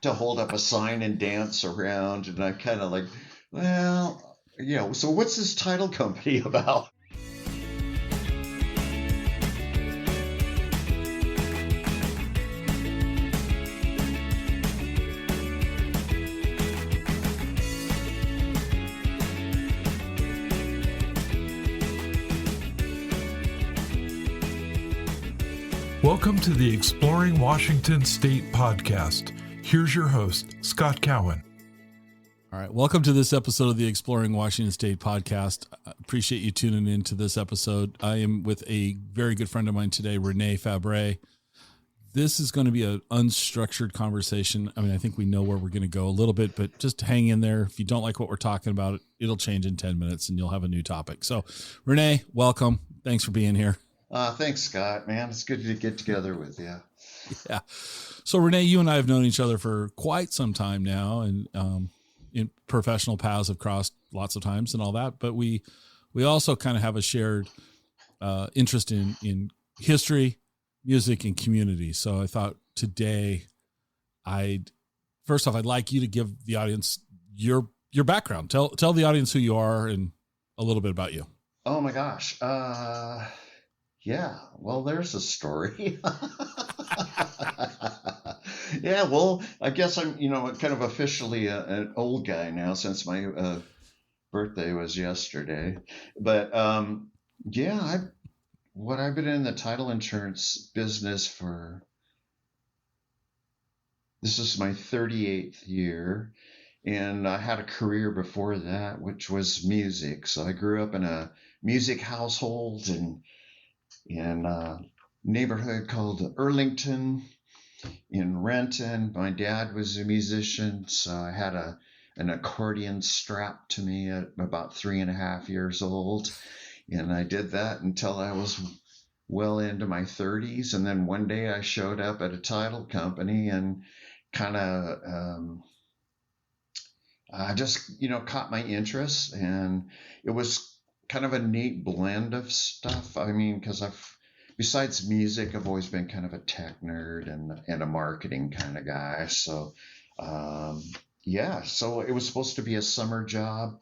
to hold up a sign and dance around. And I kind of like, well, so what's this title company about? Welcome to the Exploring Washington State podcast. Here's your host, Scott Cowan. All right. Welcome to this episode of the Exploring Washington State podcast. I appreciate you tuning in to this episode. I am with a very good friend of mine today, René Fabre. This is going to be an unstructured conversation. I mean, I think we know where we're going to go a little bit, but just hang in there. If you don't like what we're talking about, it'll change in 10 minutes and you'll have a new topic. So, René, welcome. Thanks for being here. Thanks, Scott, man. It's good to get together with you. Yeah. So, René, you and I have known each other for quite some time now, and in professional paths have crossed lots of times and all that. But we also kind of have a shared interest in history, music, and community. So I thought today I'd like you to give the audience your background. Tell the audience who you are and a little bit about you. Oh my gosh. Yeah, well, there's a story. Yeah, well, I guess I'm, kind of officially an old guy now since my birthday was yesterday. But I've been in the title insurance business this is my 38th year. And I had a career before that, which was music. So I grew up in a music household in a neighborhood called Arlington in Renton. My dad was a musician, so I had an accordion strapped to me at about 3.5 years old. And I did that until I was well into my 30s. And then one day I showed up at a title company and kind of just, caught my interest. And it was kind of a neat blend of stuff. I mean, because besides music, I've always been kind of a tech nerd and a marketing kind of guy. So, so it was supposed to be a summer job.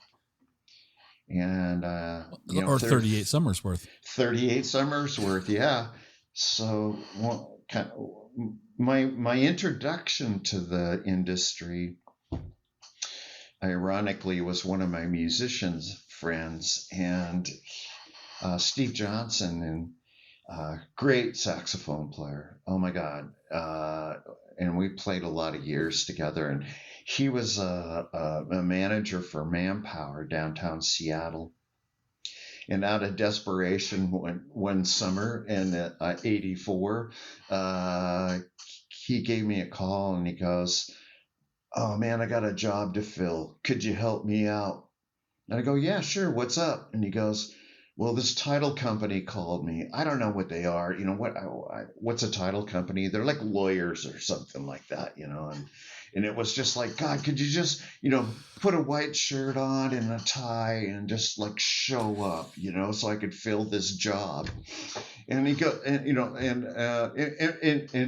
And, or 38 summers worth. 38 summers worth, yeah. So my introduction to the industry, ironically, was one of my musicians friends, and Steve Johnson, and great saxophone player. Oh my God. And we played a lot of years together, and he was a manager for Manpower downtown Seattle. And out of desperation, one summer in 84, he gave me a call and he goes, "Oh man, I got a job to fill. Could you help me out?" And I go, "Yeah, sure. What's up?" And he goes, "Well, this title company called me. I don't know what they are. What's a title company? They're like lawyers or something like that, And it was just like, God, could you just, put a white shirt on and a tie and just like show up, so I could fill this job." And he go, and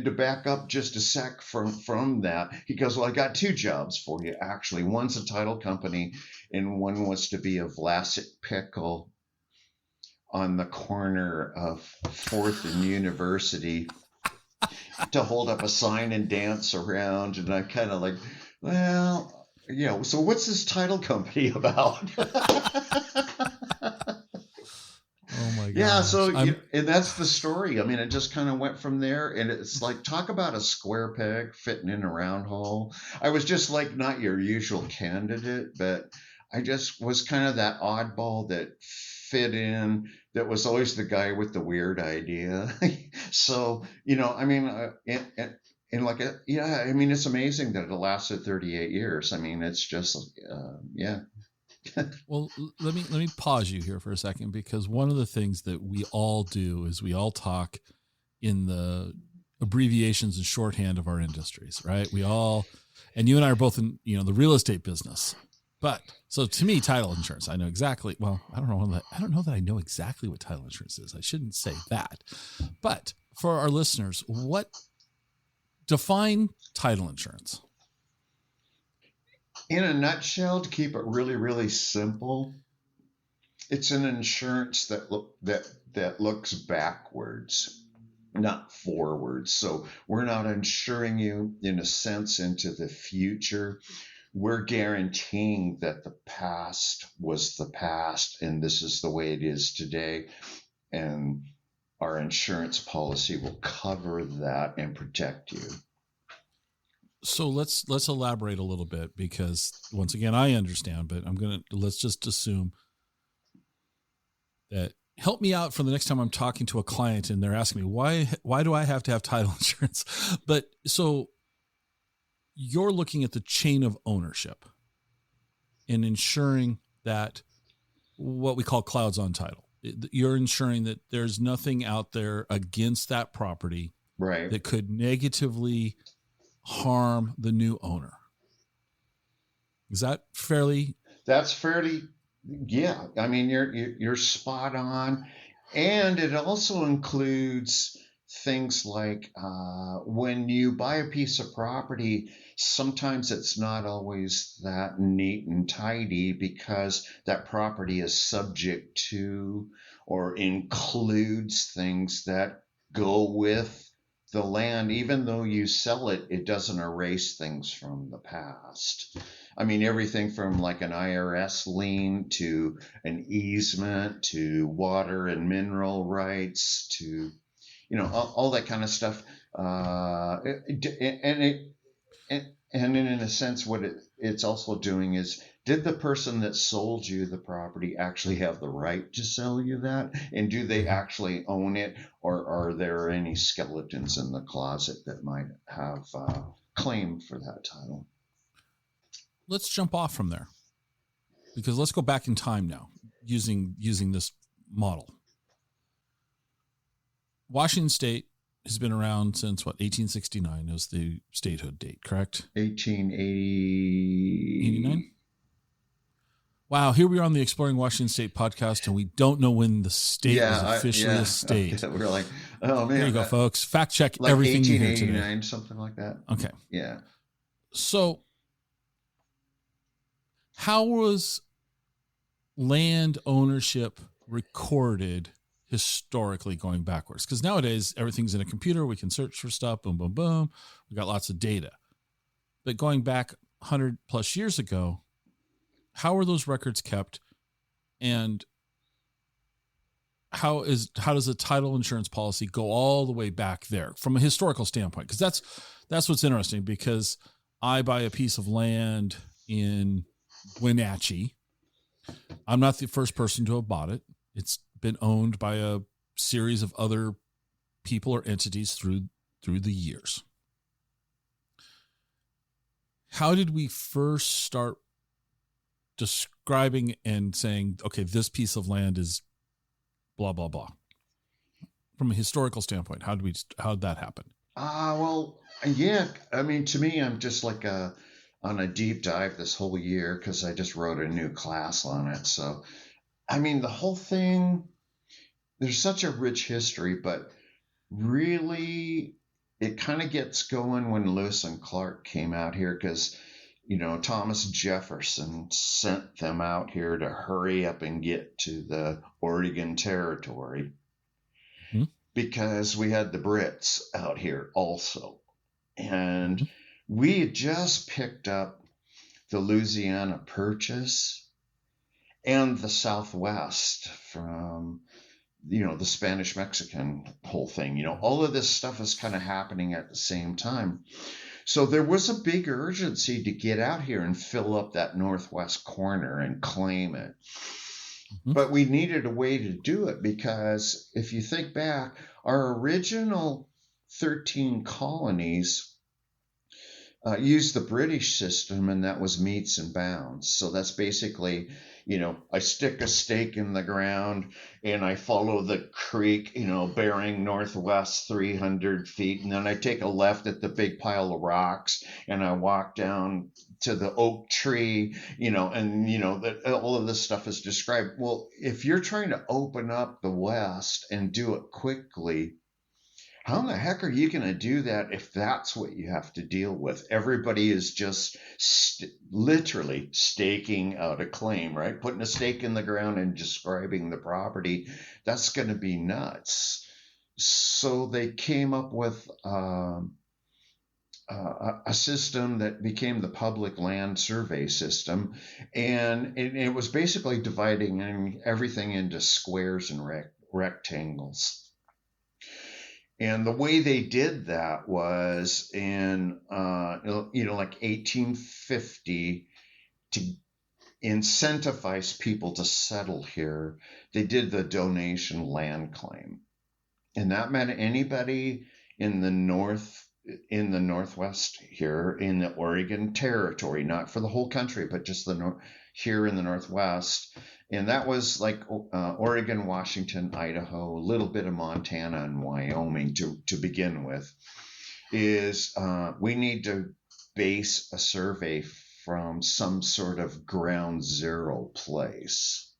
to back up just a sec from that, he goes, "Well, I got two jobs for you, actually. One's a title company, and one was to be a Vlasic pickle on the corner of 4th and University to hold up a sign and dance around." And I kind of like, well, so what's this title company about? Oh my God. Yeah, so and that's the story. I mean, it just kind of went from there, and it's like, talk about a square peg fitting in a round hole. I was just like not your usual candidate, but I just was kind of that oddball that fit in, that was always the guy with the weird idea. So, I mean, it's amazing that it lasted 38 years. I mean, it's just, yeah. Well, let me pause you here for a second, because one of the things that we all do is we all talk in the abbreviations and shorthand of our industries, right? And you and I are both in, the real estate business. But so to me, title insurance, I know exactly. Well, I don't know that I know exactly what title insurance is. I shouldn't say that. But for our listeners, define title insurance? In a nutshell, to keep it really, really simple, it's an insurance that looks backwards, not forwards. So we're not insuring you in a sense into the future. We're guaranteeing that the past was the past and this is the way it is today. And our insurance policy will cover that and protect you. So let's elaborate a little bit, because once again, I understand, but let's just assume that, help me out for the next time I'm talking to a client and they're asking me, why do I have to have title insurance? But so you're looking at the chain of ownership and ensuring that what we call clouds on title. You're ensuring that there's nothing out there against that property, right, that could negatively harm the new owner. Is that fairly? That's fairly, yeah. I mean, you're spot on, and it also includes things like when you buy a piece of property, sometimes it's not always that neat and tidy because that property is subject to or includes things that go with the land. Even though you sell it, it doesn't erase things from the past. I mean, everything from like an IRS lien to an easement to water and mineral rights to, all that kind of stuff. And in a sense, what it's also doing is, did the person that sold you the property actually have the right to sell you that? And do they actually own it? Or are there any skeletons in the closet that might have claim for that title? Let's jump off from there, because let's go back in time now using this model. Washington State has been around since 1869 is the statehood date, correct? 1889. Wow, here we are on the Exploring Washington State podcast, and we don't know when the state was officially a state. We're like, oh man. There you go, folks. Fact check like everything you hear today. 1889, something like that. Okay. Yeah. So how was land ownership recorded historically going backwards? Because nowadays everything's in a computer. We can search for stuff. Boom, boom, boom. We got lots of data. But going back 100 plus years ago, how are those records kept? And how does a title insurance policy go all the way back there from a historical standpoint? Because that's what's interesting, because I buy a piece of land in Wenatchee. I'm not the first person to have bought it. It's been owned by a series of other people or entities through the years. How did we first start describing and saying, okay, this piece of land is blah, blah, blah? From a historical standpoint, how did that happen? Well, yeah. I mean, to me, I'm just like on a deep dive this whole year because I just wrote a new class on it. So, I mean, the whole thing, there's such a rich history, but really it kind of gets going when Lewis and Clark came out here because, Thomas Jefferson sent them out here to hurry up and get to the Oregon Territory because we had the Brits out here also. And we had just picked up the Louisiana Purchase and the Southwest from, the Spanish-Mexican whole thing. All of this stuff is kind of happening at the same time. So there was a big urgency to get out here and fill up that northwest corner and claim it. But we needed a way to do it because if you think back, our original 13 colonies used the British system, and that was meets and bounds. So that's basically, I stick a stake in the ground and I follow the creek, bearing northwest 300 feet. And then I take a left at the big pile of rocks and I walk down to the oak tree, that all of this stuff is described. Well, if you're trying to open up the West and do it quickly, How in the heck are you going to do that if that's what you have to deal with? Everybody is just literally staking out a claim, right? Putting a stake in the ground and describing the property. That's going to be nuts. So they came up with a system that became the public land survey system, and it was basically dividing everything into squares and rectangles. And the way they did that was in like 1850, to incentivize people to settle here. They did the donation land claim, and that meant anybody in the Northwest here, in the Oregon Territory, not for the whole country, but just here in the Northwest. And that was like Oregon, Washington, Idaho, a little bit of Montana and Wyoming to begin with, is we need to base a survey from some sort of ground zero place.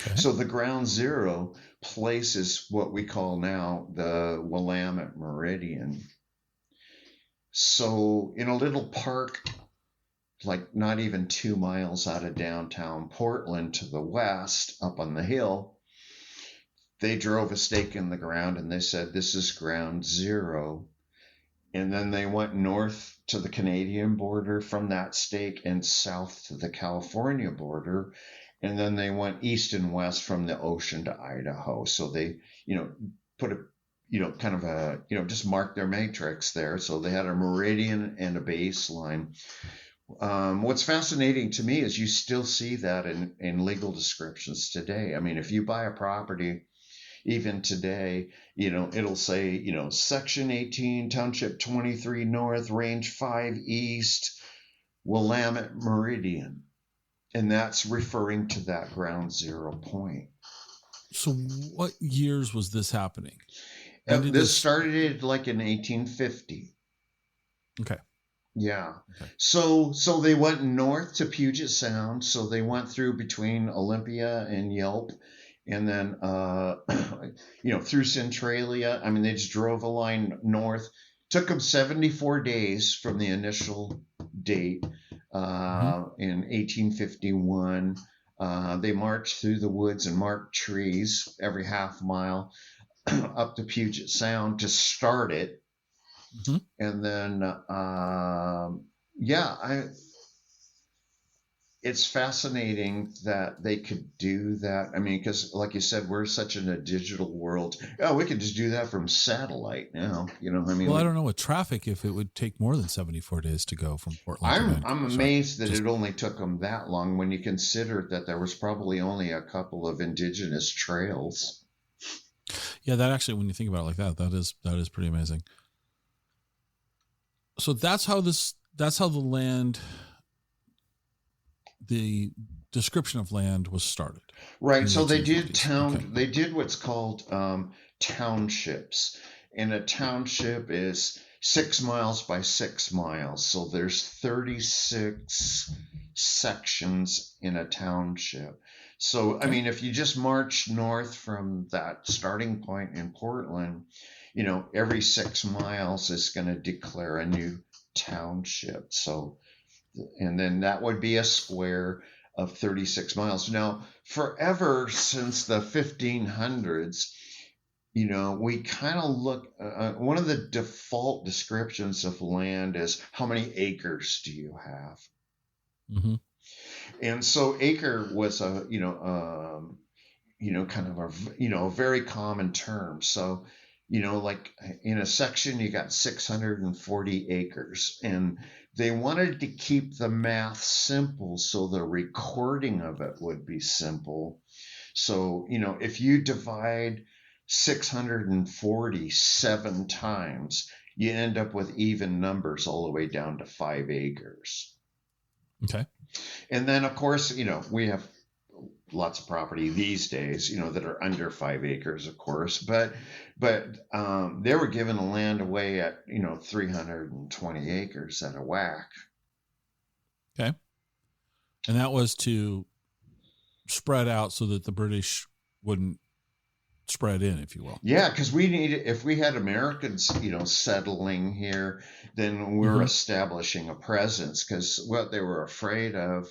Okay. So the ground zero place is what we call now the Willamette Meridian. So in a little park, like not even 2 miles out of downtown Portland to the west, up on the hill, they drove a stake in the ground and they said, this is ground zero. And then they went north to the Canadian border from that stake and south to the California border. And then they went east and west from the ocean to Idaho. So they, put a, kind of a, just mark their matrix there. So they had a meridian and a baseline. What's fascinating to me is you still see that in legal descriptions today. I mean, if you buy a property, even today, it'll say, Section 18, Township 23 North, Range 5 East, Willamette Meridian. And that's referring to that ground zero point. So what years was this happening? This started like in 1850. Okay. Yeah. Okay. So they went north to Puget Sound. So they went through between Olympia and Yelp, and then, through Centralia. I mean, they just drove a line north. Took them 74 days from the initial date in 1851. They marched through the woods and marked trees every half mile up to Puget Sound to start it. Mm-hmm. And then, it's fascinating that they could do that. I mean, because like you said, we're such in a digital world. Oh, we could just do that from satellite now. I mean, well, I don't know with traffic if it would take more than 74 days to go from Portland. I'm amazed that it only took them that long when you consider that there was probably only a couple of indigenous trails. Yeah, that actually, when you think about it like that is pretty amazing. So that's how the land, the description of land was started. Right. So they did they did what's called townships. And a township is 6 miles by 6 miles. So there's 36 sections in a township. So, I mean, if you just march north from that starting point in Portland, every 6 miles is going to declare a new township. So, and then that would be a square of 36 miles. Now, forever since the 1500s, we kind of look, one of the default descriptions of land is how many acres do you have? Mm-hmm. And so acre was a very common term. So, like in a section, you got 640 acres, and they wanted to keep the math simple so the recording of it would be simple. So, if you divide 647 times, you end up with even numbers all the way down to 5 acres. Okay. And then, of course, we have lots of property these days, that are under 5 acres, of course, but they were giving the land away at, 320 acres at a whack. Okay. And that was to spread out so that the British wouldn't spread in, if you will. Yeah, because if we had Americans, settling here, then we're establishing a presence. Because what they were afraid of,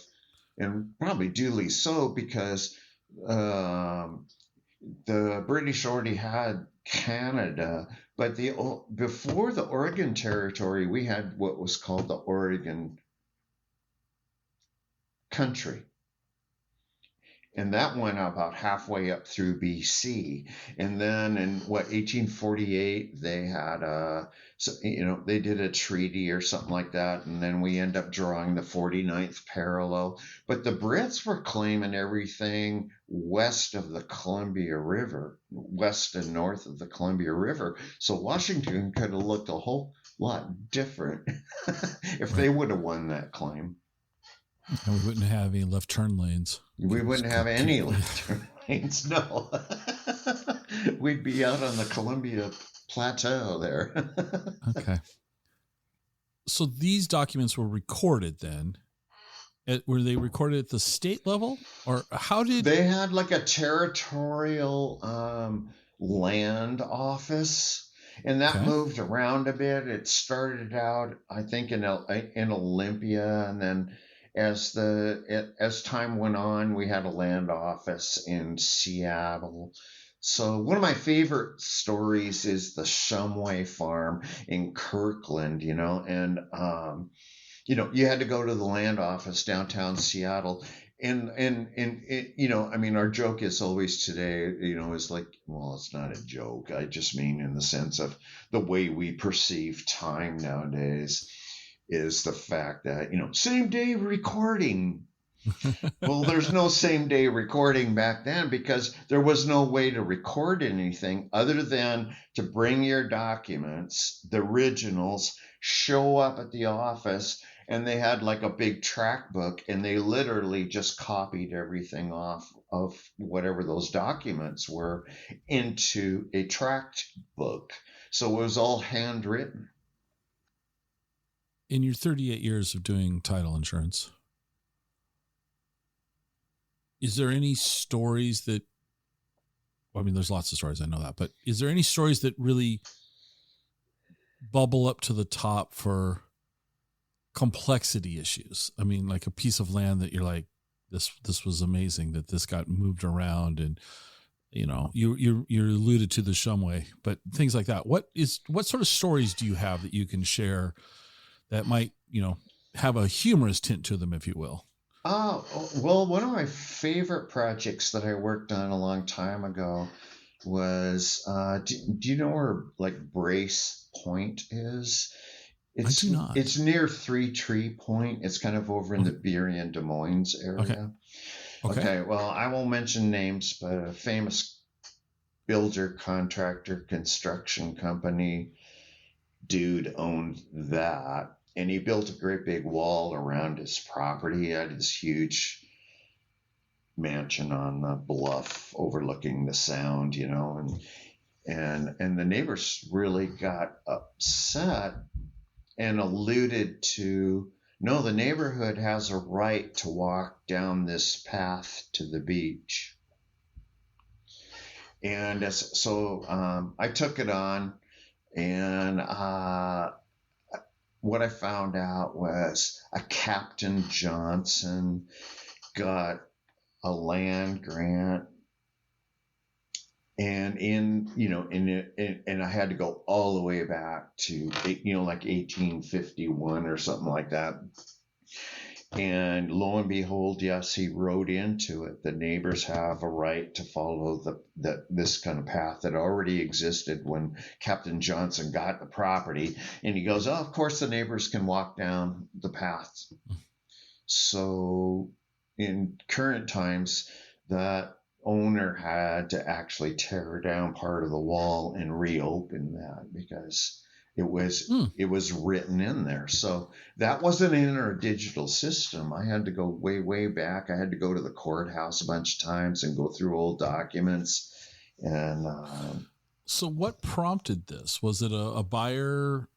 and probably duly so, because the British already had Canada, but before the Oregon Territory, we had what was called the Oregon Country. And that went about halfway up through BC. And then in 1848, they had they did a treaty or something like that. And then we end up drawing the 49th parallel. But the Brits were claiming everything west of the Columbia River, west and north of the Columbia River. So Washington could have looked a whole lot different if they would have won that claim. And we wouldn't have any left turn lanes. We wouldn't have any left turn lanes, no. We'd be out on the Columbia Plateau there. Okay. So these documents were recorded then. Were they recorded at the state level? Or how did... They had like a territorial land office, and that moved around a bit. It started out, I think, in Olympia, and then as time went on, we had a land office in Seattle. So one of my favorite stories is the Shumway Farm in Kirkland, and you had to go to the land office downtown Seattle. And our joke is always today, is like, well, it's not a joke. I just mean in the sense of the way we perceive time nowadays is the fact that, same day recording. Well, there's no same day recording back then because there was no way to record anything other than to bring your documents, the originals, show up at the office, and they had like a big track book, and they literally just copied everything off of whatever those documents were into a tract book. So it was all handwritten. In your 38 years of doing title insurance, is there any stories that, there's lots of stories, I know that, but is there any stories that really bubble up to the top for complexity issues? Like a piece of land that you're like, this was amazing that this got moved around, and you alluded to the Shumway, but things like that. What sort of stories do you have that you can share that might, have a humorous tint to them, if you will? Oh, well, one of my favorite projects that I worked on a long time ago was, do you know where like Brace Point is? I do not. It's near Three Tree Point. It's kind of over in the Burien, Des Moines area. Okay. Well, I won't mention names, but a famous builder, contractor, construction company dude owned that. And he built a great big wall around his property. He had this huge mansion on the bluff overlooking the sound, and the neighbors really got upset and alluded to, no, the neighborhood has a right to walk down this path to the beach. And so I took it on, and what I found out was a Captain Johnson got a land grant, and and I had to go all the way back to like 1851 or something like that. And lo and behold, yes, he wrote into it, the neighbors have a right to follow this kind of path that already existed when Captain Johnson got the property. And he goes, oh, of course the neighbors can walk down the path. So in current times, that owner had to actually tear down part of the wall and reopen that because it was written in there. So that wasn't in our digital system. I had to go way, way back. I had to go to the courthouse a bunch of times and go through old documents. And so what prompted this? Was it a buyer?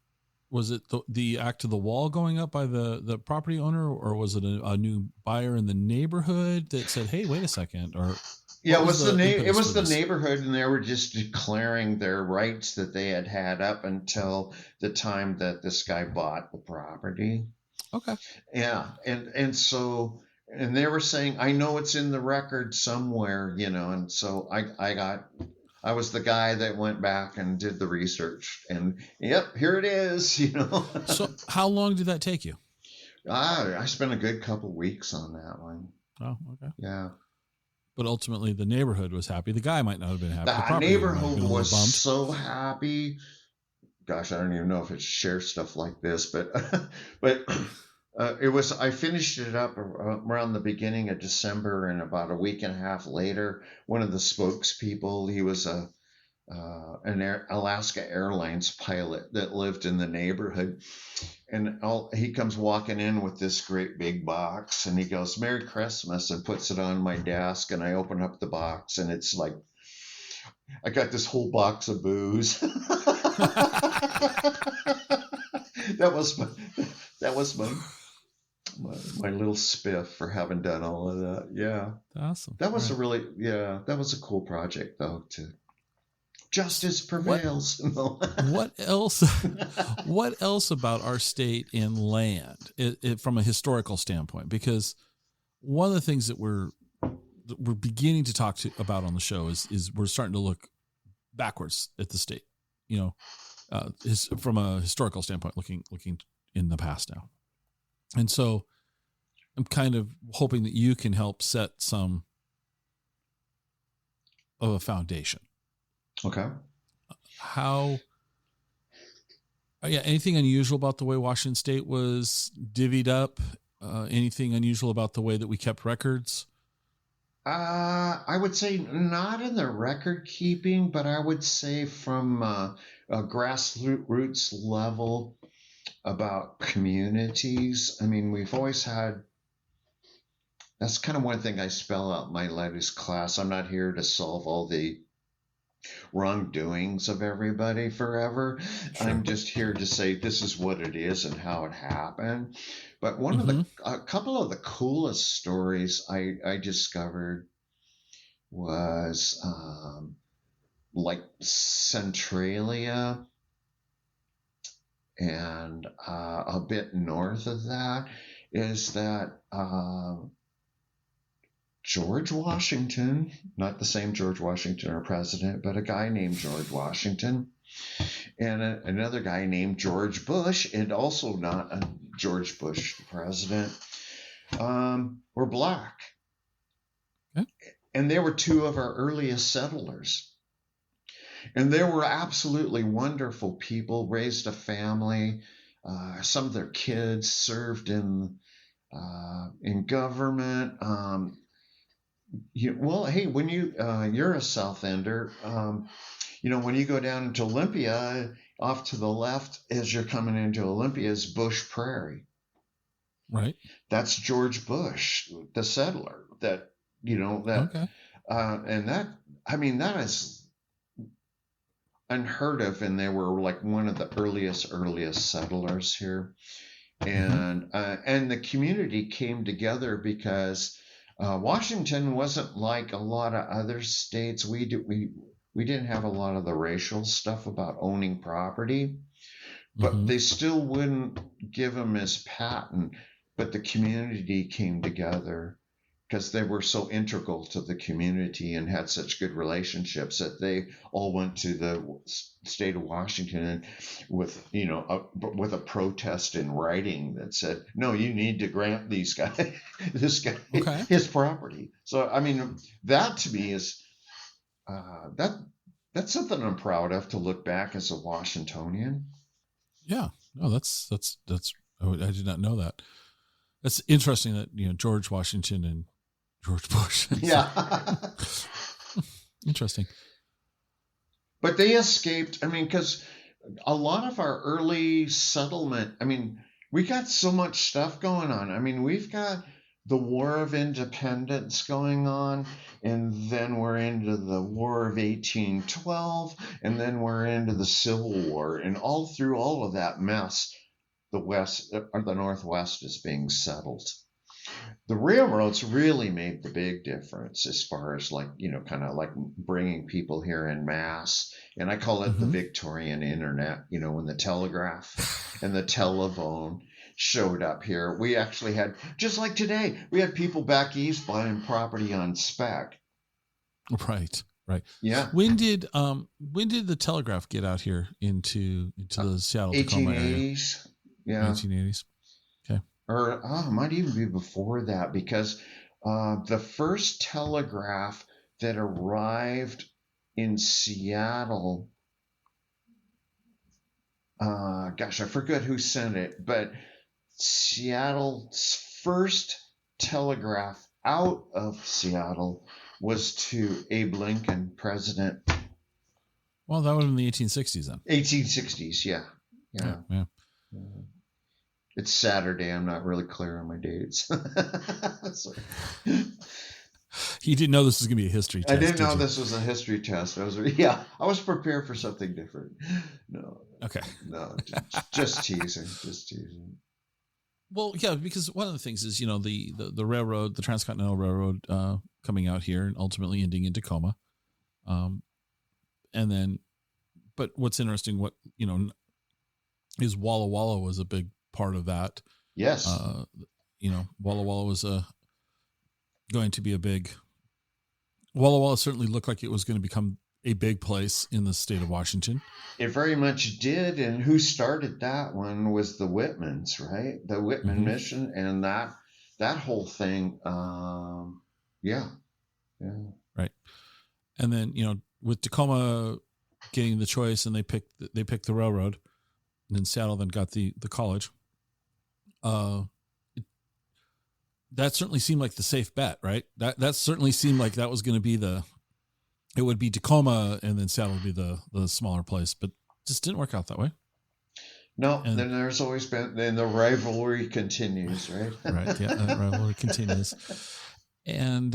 Was it the act of the wall going up by the property owner, or was it a new buyer in the neighborhood that said, hey, wait a second? Or Yeah, What was the it impetus was for the this? neighborhood, and they were just declaring their rights that they had up until the time that this guy bought the property. Okay. Yeah, and they were saying, I know it's in the record somewhere, and so I was the guy that went back and did the research, and yep, here it is. So how long did that take you? I spent a good couple weeks on that one. Oh, okay. Yeah. But ultimately, the neighborhood was happy. The guy might not have been happy. The property owner might have neighborhood been a little was bummed. so happy. Gosh, I don't even know if it shares stuff like this, but it was. I finished it up around the beginning of December, and about a week and a half later, one of the spokespeople, he was an Alaska Airlines pilot that lived in the neighborhood, and he comes walking in with this great big box, and he goes, "Merry Christmas," and puts it on my desk, and I open up the box, and it's like, I got this whole box of booze. That was my little spiff for having done all of that. Yeah. Awesome. That was that was a cool project though, too. Justice prevails. What else? What else about our state and land, from a historical standpoint? Because one of the things that we're beginning to talk about on the show is we're starting to look backwards at the state. From a historical standpoint, looking in the past now, and so I'm kind of hoping that you can help set some of a foundation. Okay. Anything unusual about the way Washington State was divvied up? Anything unusual about the way that we kept records? I would say not in the record keeping, but I would say from a grassroots level about communities. I mean, we've always had. That's kind of one thing I spell out in my latest class. I'm not here to solve all the wrongdoings of everybody forever. Sure. I'm just here to say this is what it is and how it happened. But a couple of the coolest stories I discovered was like Centralia and a bit north of that is that George Washington, not the same George Washington, our president, but a guy named George Washington, and another guy named George Bush, and also not a George Bush president, were black. Okay. And they were two of our earliest settlers. And they were absolutely wonderful people, raised a family. Some of their kids served in government. Hey, when you're a South Ender, when you go down into Olympia, off to the left as you're coming into Olympia is Bush Prairie. Right. That's George Bush, the settler. Okay. And that is unheard of, and they were like one of the earliest settlers here, and the community came together because. Washington wasn't like a lot of other states. We didn't have a lot of the racial stuff about owning property, but they still wouldn't give them as patent. But the community came together because they were so integral to the community and had such good relationships that they all went to the state of Washington with a protest in writing that said, no, you need to grant this guy his property. So I mean, that to me is that's something I'm proud of to look back as a Washingtonian. Yeah, no, that's I did not know that. That's interesting that George Washington and George Bush. Yeah. Interesting. But they escaped. I mean, because a lot of our early settlement, I mean, we got so much stuff going on. I mean, we've got the War of Independence going on, and then we're into the War of 1812, and then we're into the Civil War. And all through all of that mess, the Northwest is being settled. the railroads really made the big difference as far as like, kind of like bringing people here en masse. And I call it the Victorian internet, when the telegraph and the telephone showed up here. We actually had, just like today, we had people back east buying property on spec. Right. Yeah. When did the telegraph get out here into the Seattle Tacoma area? 1880s. Yeah. 1980s. Okay. Or it might even be before that, because the first telegraph that arrived in Seattle, I forget who sent it, but Seattle's first telegraph out of Seattle was to Abe Lincoln, president. Well, that was in the 1860s then. 1860s, yeah. It's Saturday. I'm not really clear on my dates. You didn't know this was going to be a history test. I didn't know this was a history test. I was prepared for something different. No. Okay. No, just teasing. Well, yeah, because one of the things is, the railroad, the Transcontinental Railroad, coming out here and ultimately ending in Tacoma. And then, but what's interesting, is Walla Walla was a big part of that. Yes. Walla Walla was going to be a big, Walla Walla certainly looked like it was going to become a big place in the state of Washington. It very much did. And who started that one was the Whitmans, right? The Whitman mission and that whole thing. Yeah. Right. And then, with Tacoma getting the choice and they picked the railroad, and then Seattle then got the college. That certainly seemed like the safe bet, right? That certainly seemed like that was going to be it would be Tacoma and then Seattle would be the smaller place, but just didn't work out that way. No, and then there's always been, then the rivalry continues, right? Right. Yeah. That rivalry continues. And,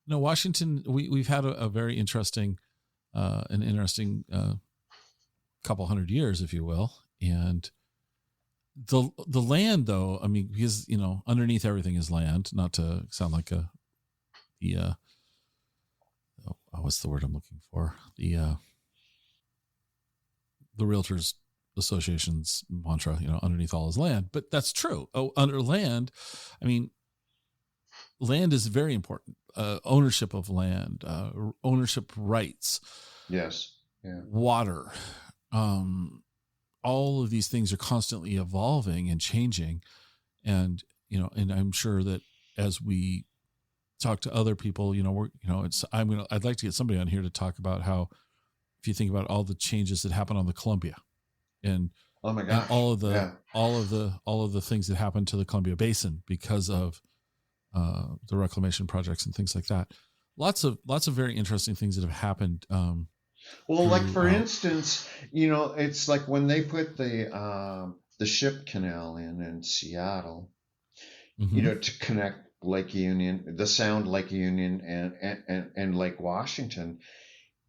Washington, we've had a very interesting, couple hundred years, if you will. And the land, though, I mean, because, underneath everything is land, not to sound like what's the word I'm looking for? The Realtors Association's mantra, underneath all is land, but that's true. Under land, I mean, land is very important. Ownership of land, ownership rights. Yes. Yeah. Water. All of these things are constantly evolving and changing. And, and I'm sure that as we talk to other people, I'd like to get somebody on here to talk about how, if you think about all the changes that happen on the Columbia and, oh my gosh, and all of the things that happen to the Columbia Basin because of the reclamation projects and things like that. Lots of very interesting things that have happened. Well, like for instance, it's like when they put the ship canal in Seattle, to connect Lake Union, the Sound, Lake Union, and Lake Washington,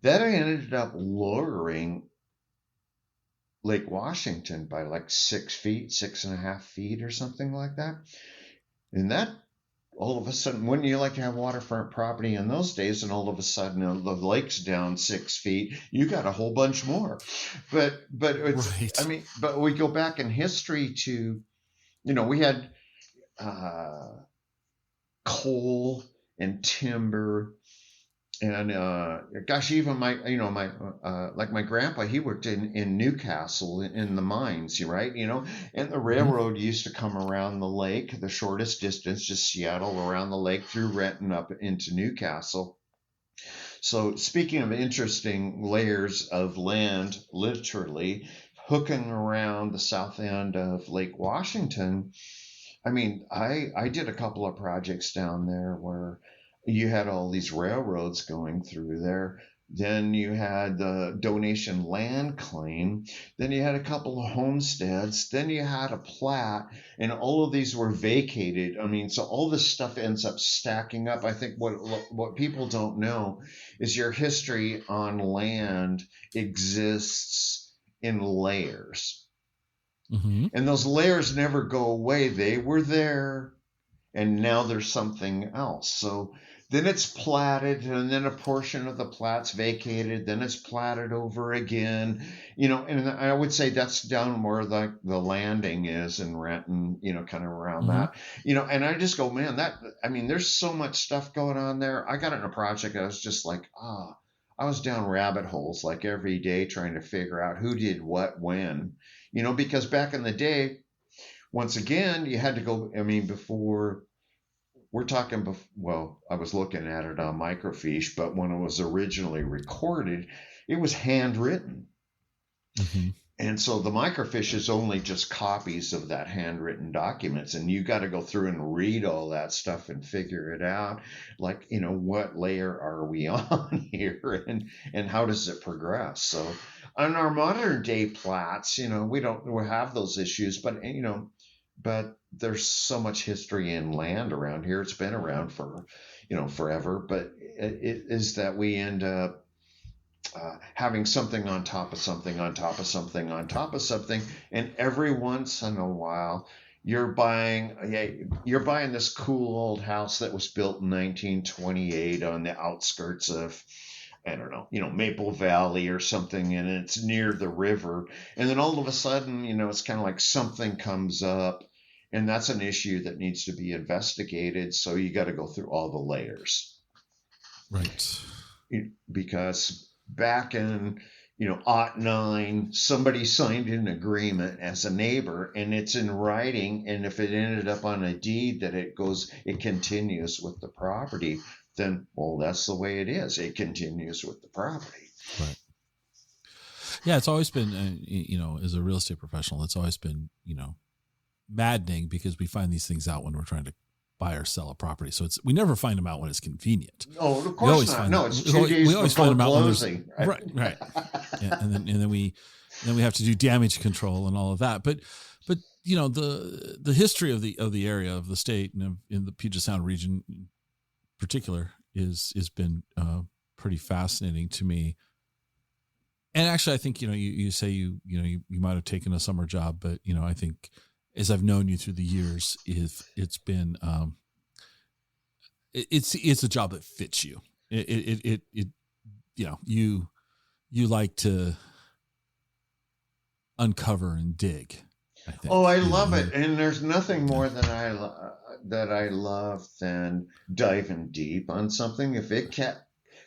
that ended up lowering Lake Washington by like 6 feet, 6.5 feet, or something like that. And that, all of a sudden, wouldn't you like to have waterfront property in those days? And all of a sudden, the lake's down 6 feet. You got a whole bunch more. But it's, right. I mean, but we go back in history to, we had coal and timber. And even my grandpa, he worked in Newcastle in the mines, right? And the railroad used to come around the lake, the shortest distance, just Seattle around the lake through Renton up into Newcastle. So speaking of interesting layers of land, literally hooking around the south end of Lake Washington, I mean, I did a couple of projects down there where you had all these railroads going through there. Then you had the donation land claim. Then you had a couple of homesteads. Then you had a plat, and all of these were vacated. I mean, so all this stuff ends up stacking up. I think what people don't know is your history on land exists in layers. Mm-hmm. And those layers never go away. They were there, and now there's something else. So then it's platted, and then a portion of the plat's vacated, then it's platted over again, and I would say that's down where the landing is in Renton, kind of around Mm-hmm. that, and I just go, man, there's so much stuff going on there. I got in a project, I was just like, I was down rabbit holes like every day trying to figure out who did what when, because back in the day, once again, you had to go, before we're talking, well, I was looking at it on microfiche, but when it was originally recorded, it was handwritten. Mm-hmm. And so the microfiche is only just copies of that handwritten documents. And you got to go through and read all that stuff and figure it out. Like, what layer are we on here, and how does it progress? So on our modern day plats, we have those issues, but, but there's so much history and land around here. It's been around for, forever, but it is that we end up having something on top of something on top of something on top of something, and every once in a while you're buying this cool old house that was built in 1928 on the outskirts of, I don't know, Maple Valley or something, and it's near the river, and then all of a sudden, it's kind of like something comes up, and that's an issue that needs to be investigated. So you got to go through all the layers, right? Because back in, 2009, somebody signed an agreement as a neighbor, and it's in writing. And if it ended up on a deed that it continues with the property, then, well, that's the way it is. It continues with the property. Right. Yeah. It's always been, as a real estate professional, it's always been, maddening, because we find these things out when we're trying to buy or sell a property. So we never find them out when it's convenient. Oh, of course not. No, it's 2 days before closing. Right. Yeah, and then we have to do damage control and all of that. But the history of the area, of the state, and in the Puget Sound region in particular has been pretty fascinating to me. And actually, I think you say you might have taken a summer job, but I think, as I've known you through the years, it's been it's a job that fits you. It you like to uncover and dig, I think. Oh, I love it, and there's nothing more than I love than diving deep on something. If it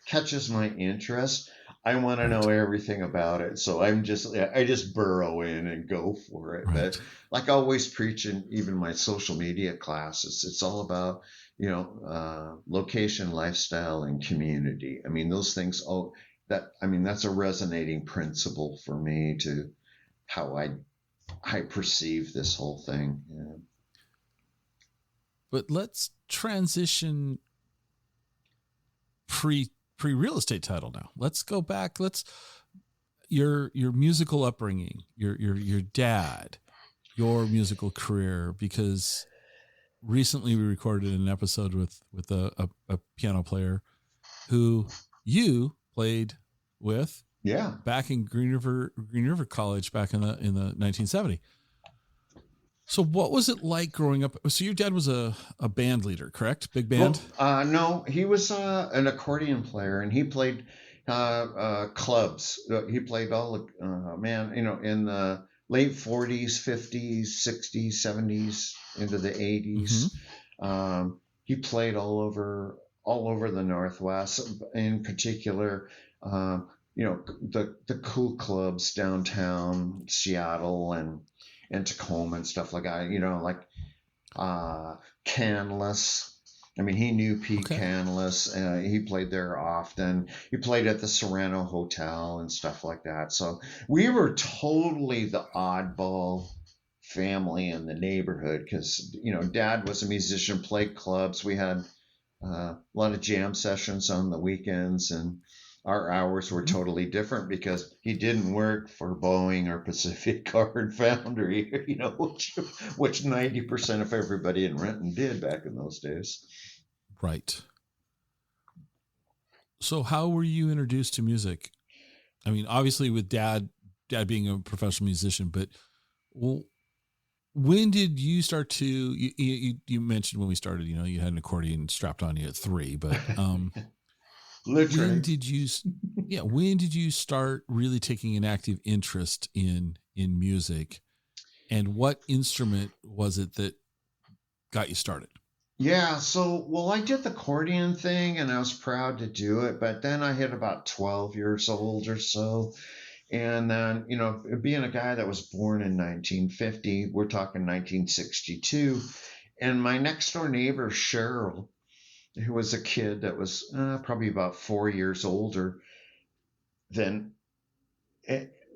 catches my interest, I want to know everything about it. So I just burrow in and go for it. Right. But like I always preach in even my social media classes, it's all about, location, lifestyle, and community. Those things, that's a resonating principle for me to how I perceive this whole thing. Yeah. But let's transition pre-real estate title now. Let's go back. Your musical upbringing, your dad, your musical career, because recently we recorded an episode with a piano player who you played with. Yeah. Back in Green River College back in the 1970. So what was it like growing up? So your dad was a band leader, correct? Big band? Well, no, he was an accordion player, and he played clubs. He played all in the late 40s, 50s, 60s, 70s, into the 80s. Mm-hmm. He played all over the Northwest, in particular, the cool clubs downtown Seattle and Tacoma and stuff like that, like Canlis. He knew Pete Canlis. He played there often. He played at the Serrano Hotel and stuff like that. So we were totally the oddball family in the neighborhood because, Dad was a musician, played clubs. We had a lot of jam sessions on the weekends, and our hours were totally different because he didn't work for Boeing or Pacific Card Foundry, which 90% of everybody in Renton did back in those days. Right. So how were you introduced to music? Obviously with dad being a professional musician, but when did you start to, you mentioned when we started, you had an accordion strapped on you at 3, but, Literally. when did you start really taking an active interest in music, and what instrument was it that got you started? Yeah, so, I did the accordion thing and I was proud to do it, but then I hit about 12 years old or so. And then, being a guy that was born in 1950, we're talking 1962, and my next door neighbor, Cheryl, who was a kid that was probably about 4 years older than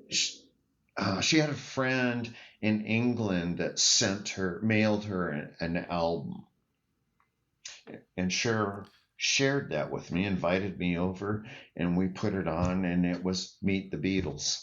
she had a friend in England that mailed her an album. And shared that with me, invited me over, and we put it on, and it was Meet the Beatles.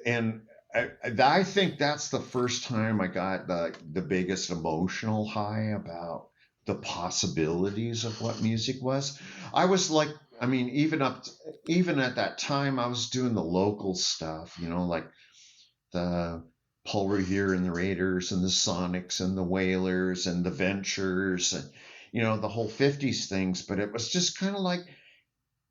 And I think that's the first time I got the biggest emotional high about the possibilities of what music was. I was like, even at that time, I was doing the local stuff, like the Paul Revere and the Raiders and the Sonics and the Wailers and the Ventures and, the whole 50s things. But it was just kind of like,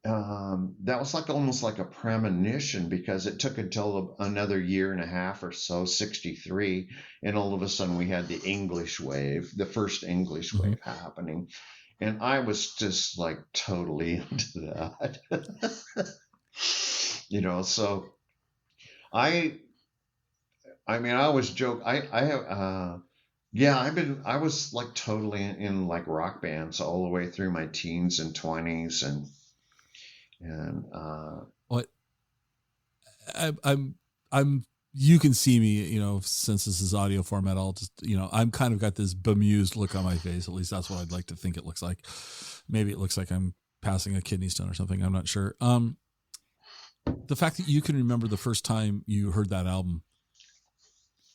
that was like almost like a premonition, because it took until another year and a half or so, 63, and all of a sudden we had the English wave, the first English wave happening. And I was just like totally into that. So I always joke. I was like totally in like rock bands all the way through my teens and 20s, and what I'm you can see me, since this is audio format, I'll just, I'm kind of got this bemused look on my face. At least that's what I'd like to think it looks like. Maybe it looks like I'm passing a kidney stone or something. I'm not sure. The fact that you can remember the first time you heard that album,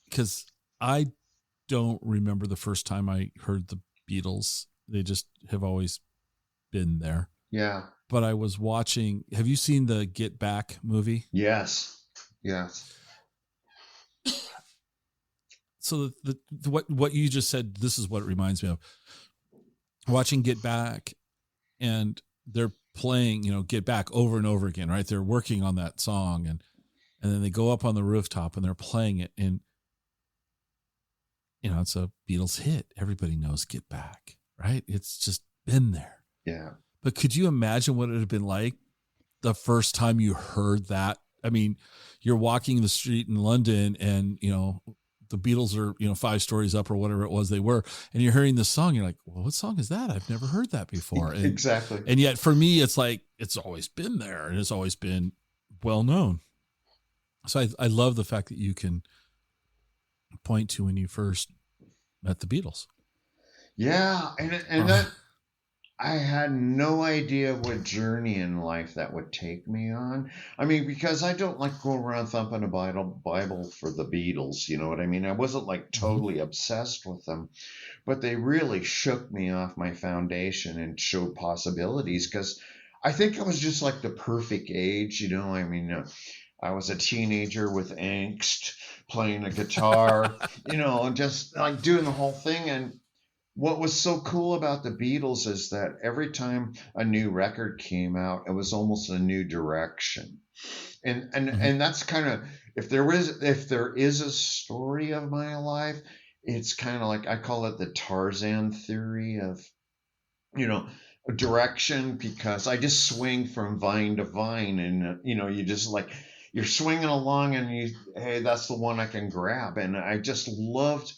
because I don't remember the first time I heard the Beatles. They just have always been there. Yeah. But I was watching, have you seen the Get Back movie? Yes. So what you just said, this is what it reminds me of. Watching Get Back, and they're playing, Get Back over and over again, right? They're working on that song, and then they go up on the rooftop and they're playing it, and it's a Beatles hit. Everybody knows Get Back, right? It's just been there. Yeah. But could you imagine what it would have been like the first time you heard that? I mean, you're walking the street in London, and, the Beatles are, 5 stories up or whatever it was they were, and you're hearing this song. You're like, well, what song is that? I've never heard that before. And, exactly. And yet for me, it's like, it's always been there, and it's always been well known. So I love the fact that you can point to when you first met the Beatles. Yeah. And that, I had no idea what journey in life that would take me on. Because I don't like go around thumping a Bible for the Beatles, you know what I mean? I wasn't like totally obsessed with them, but they really shook me off my foundation and showed possibilities, because I think I was just like the perfect age, I was a teenager with angst, playing a guitar, and just like doing the whole thing. And what was so cool about the Beatles is that every time a new record came out, it was almost a new direction. And that's kind of, if there is a story of my life, it's kind of like, I call it the Tarzan theory of, direction, because I just swing from vine to vine, and you just like, you're swinging along, and hey, that's the one I can grab. And I just loved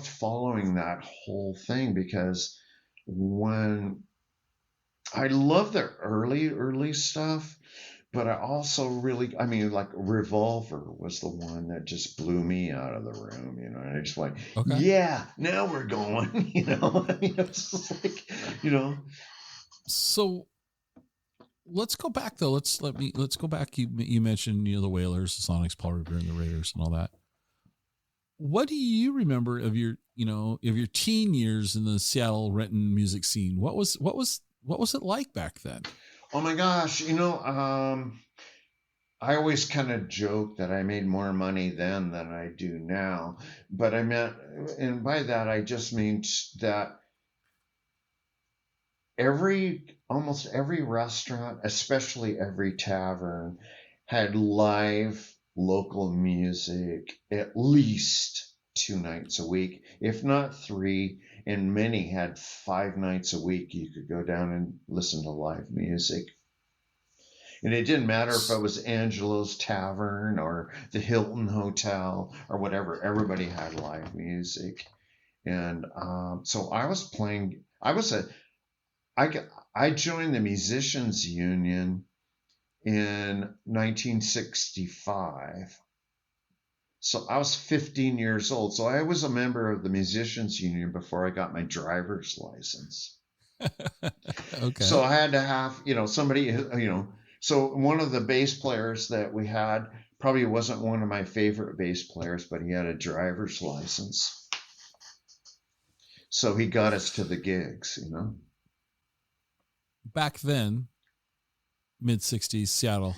following that whole thing, because when I love the early stuff, but I also really, like Revolver was the one that just blew me out of the room, and I just like, okay, yeah, now we're going, it's just like, So let's go back though. Let's go back. You mentioned, the Wailers, the Sonics, Paul Revere and the Raiders and all that. What do you remember of your teen years in the Seattle Renton music scene? What was it like back then? Oh my gosh, I always kind of joke that I made more money then than I do now, but I meant, and by that I just mean that almost every restaurant, especially every tavern, had live local music at least 2 nights a week, if not 3, and many had 5 nights a week. You could go down and listen to live music. And it didn't matter if it was Angelo's Tavern or the Hilton Hotel or whatever. Everybody had live music. And so I was playing. I joined the Musicians Union in 1965. So I was 15 years old. So I was a member of the Musicians Union before I got my driver's license. Okay. So I had to have, somebody, so one of the bass players that we had probably wasn't one of my favorite bass players, but he had a driver's license. So he got us to the gigs, Back then, mid-60s, Seattle,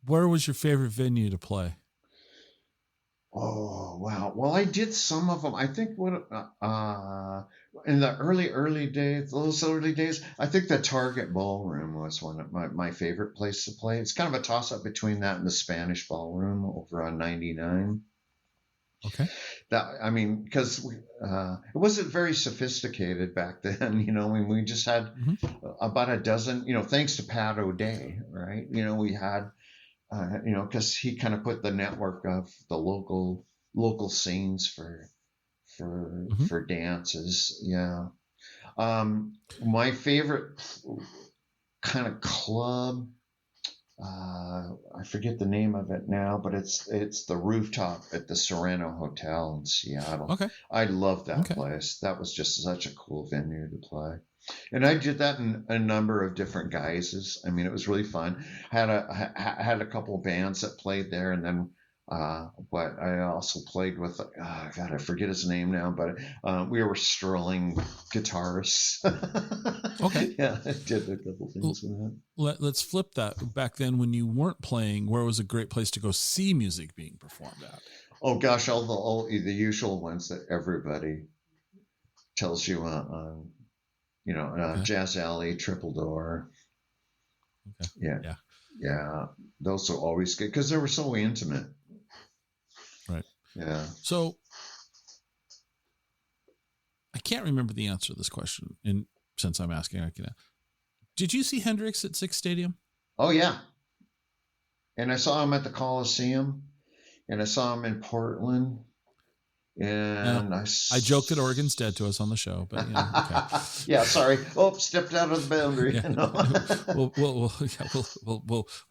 where was your favorite venue to play? Oh, wow. Well, I did some of them. I think in the early days, those early days, I think the Target Ballroom was one of my favorite place to play. It's kind of a toss-up between that and the Spanish Ballroom over on 99. Okay. Because it wasn't very sophisticated back then, when we just had about a dozen, thanks to Pat O'Day, right? We had, because he kind of put the network of the local scenes for dances. Yeah. My favorite kind of club, I forget the name of it now, but it's the rooftop at the Sereno Hotel in Seattle. Okay. I love that place. That was just such a cool venue to play. And I did that in a number of different guises. I mean, it was really fun. Had a couple of bands that played there, and then but I also played with God, I forget his name now, but we were strolling guitarists. Okay. Yeah, I did a couple things with that. Let's flip that. Back then, when you weren't playing, where was a great place to go see music being performed at? Oh gosh, all the usual ones that everybody tells you on. Jazz Alley, Triple Door. Okay. Yeah. Those are always good because they were so intimate. Right. Yeah. So I can't remember the answer to this question, and since I'm asking, did you see Hendrix at Sick's Stadium? Oh yeah. And I saw him at the Coliseum, and I saw him in Portland. And I joked that Oregon's dead to us on the show, but okay. Yeah, sorry. Oh, stepped out of the boundary. Yeah.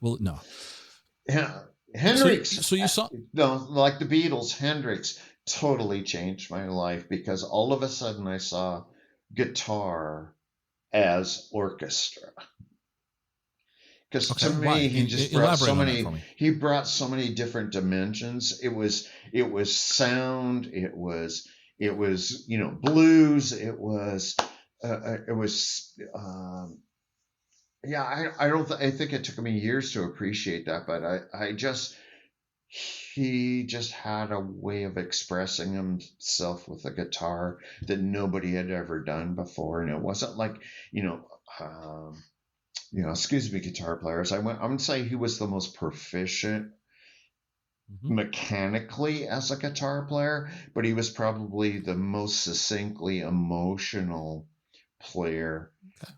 We'll no. Yeah, Hendrix. So you saw like the Beatles. Hendrix totally changed my life because all of a sudden I saw guitar as orchestra. Because to me, he just brought so many. He brought so many different dimensions. It was sound. It was blues. It was. Yeah. I think it took me years to appreciate that, but he just had a way of expressing himself with a guitar that nobody had ever done before, and it wasn't like excuse me, guitar players. I'm going to say he was the most proficient mechanically as a guitar player, but he was probably the most succinctly emotional player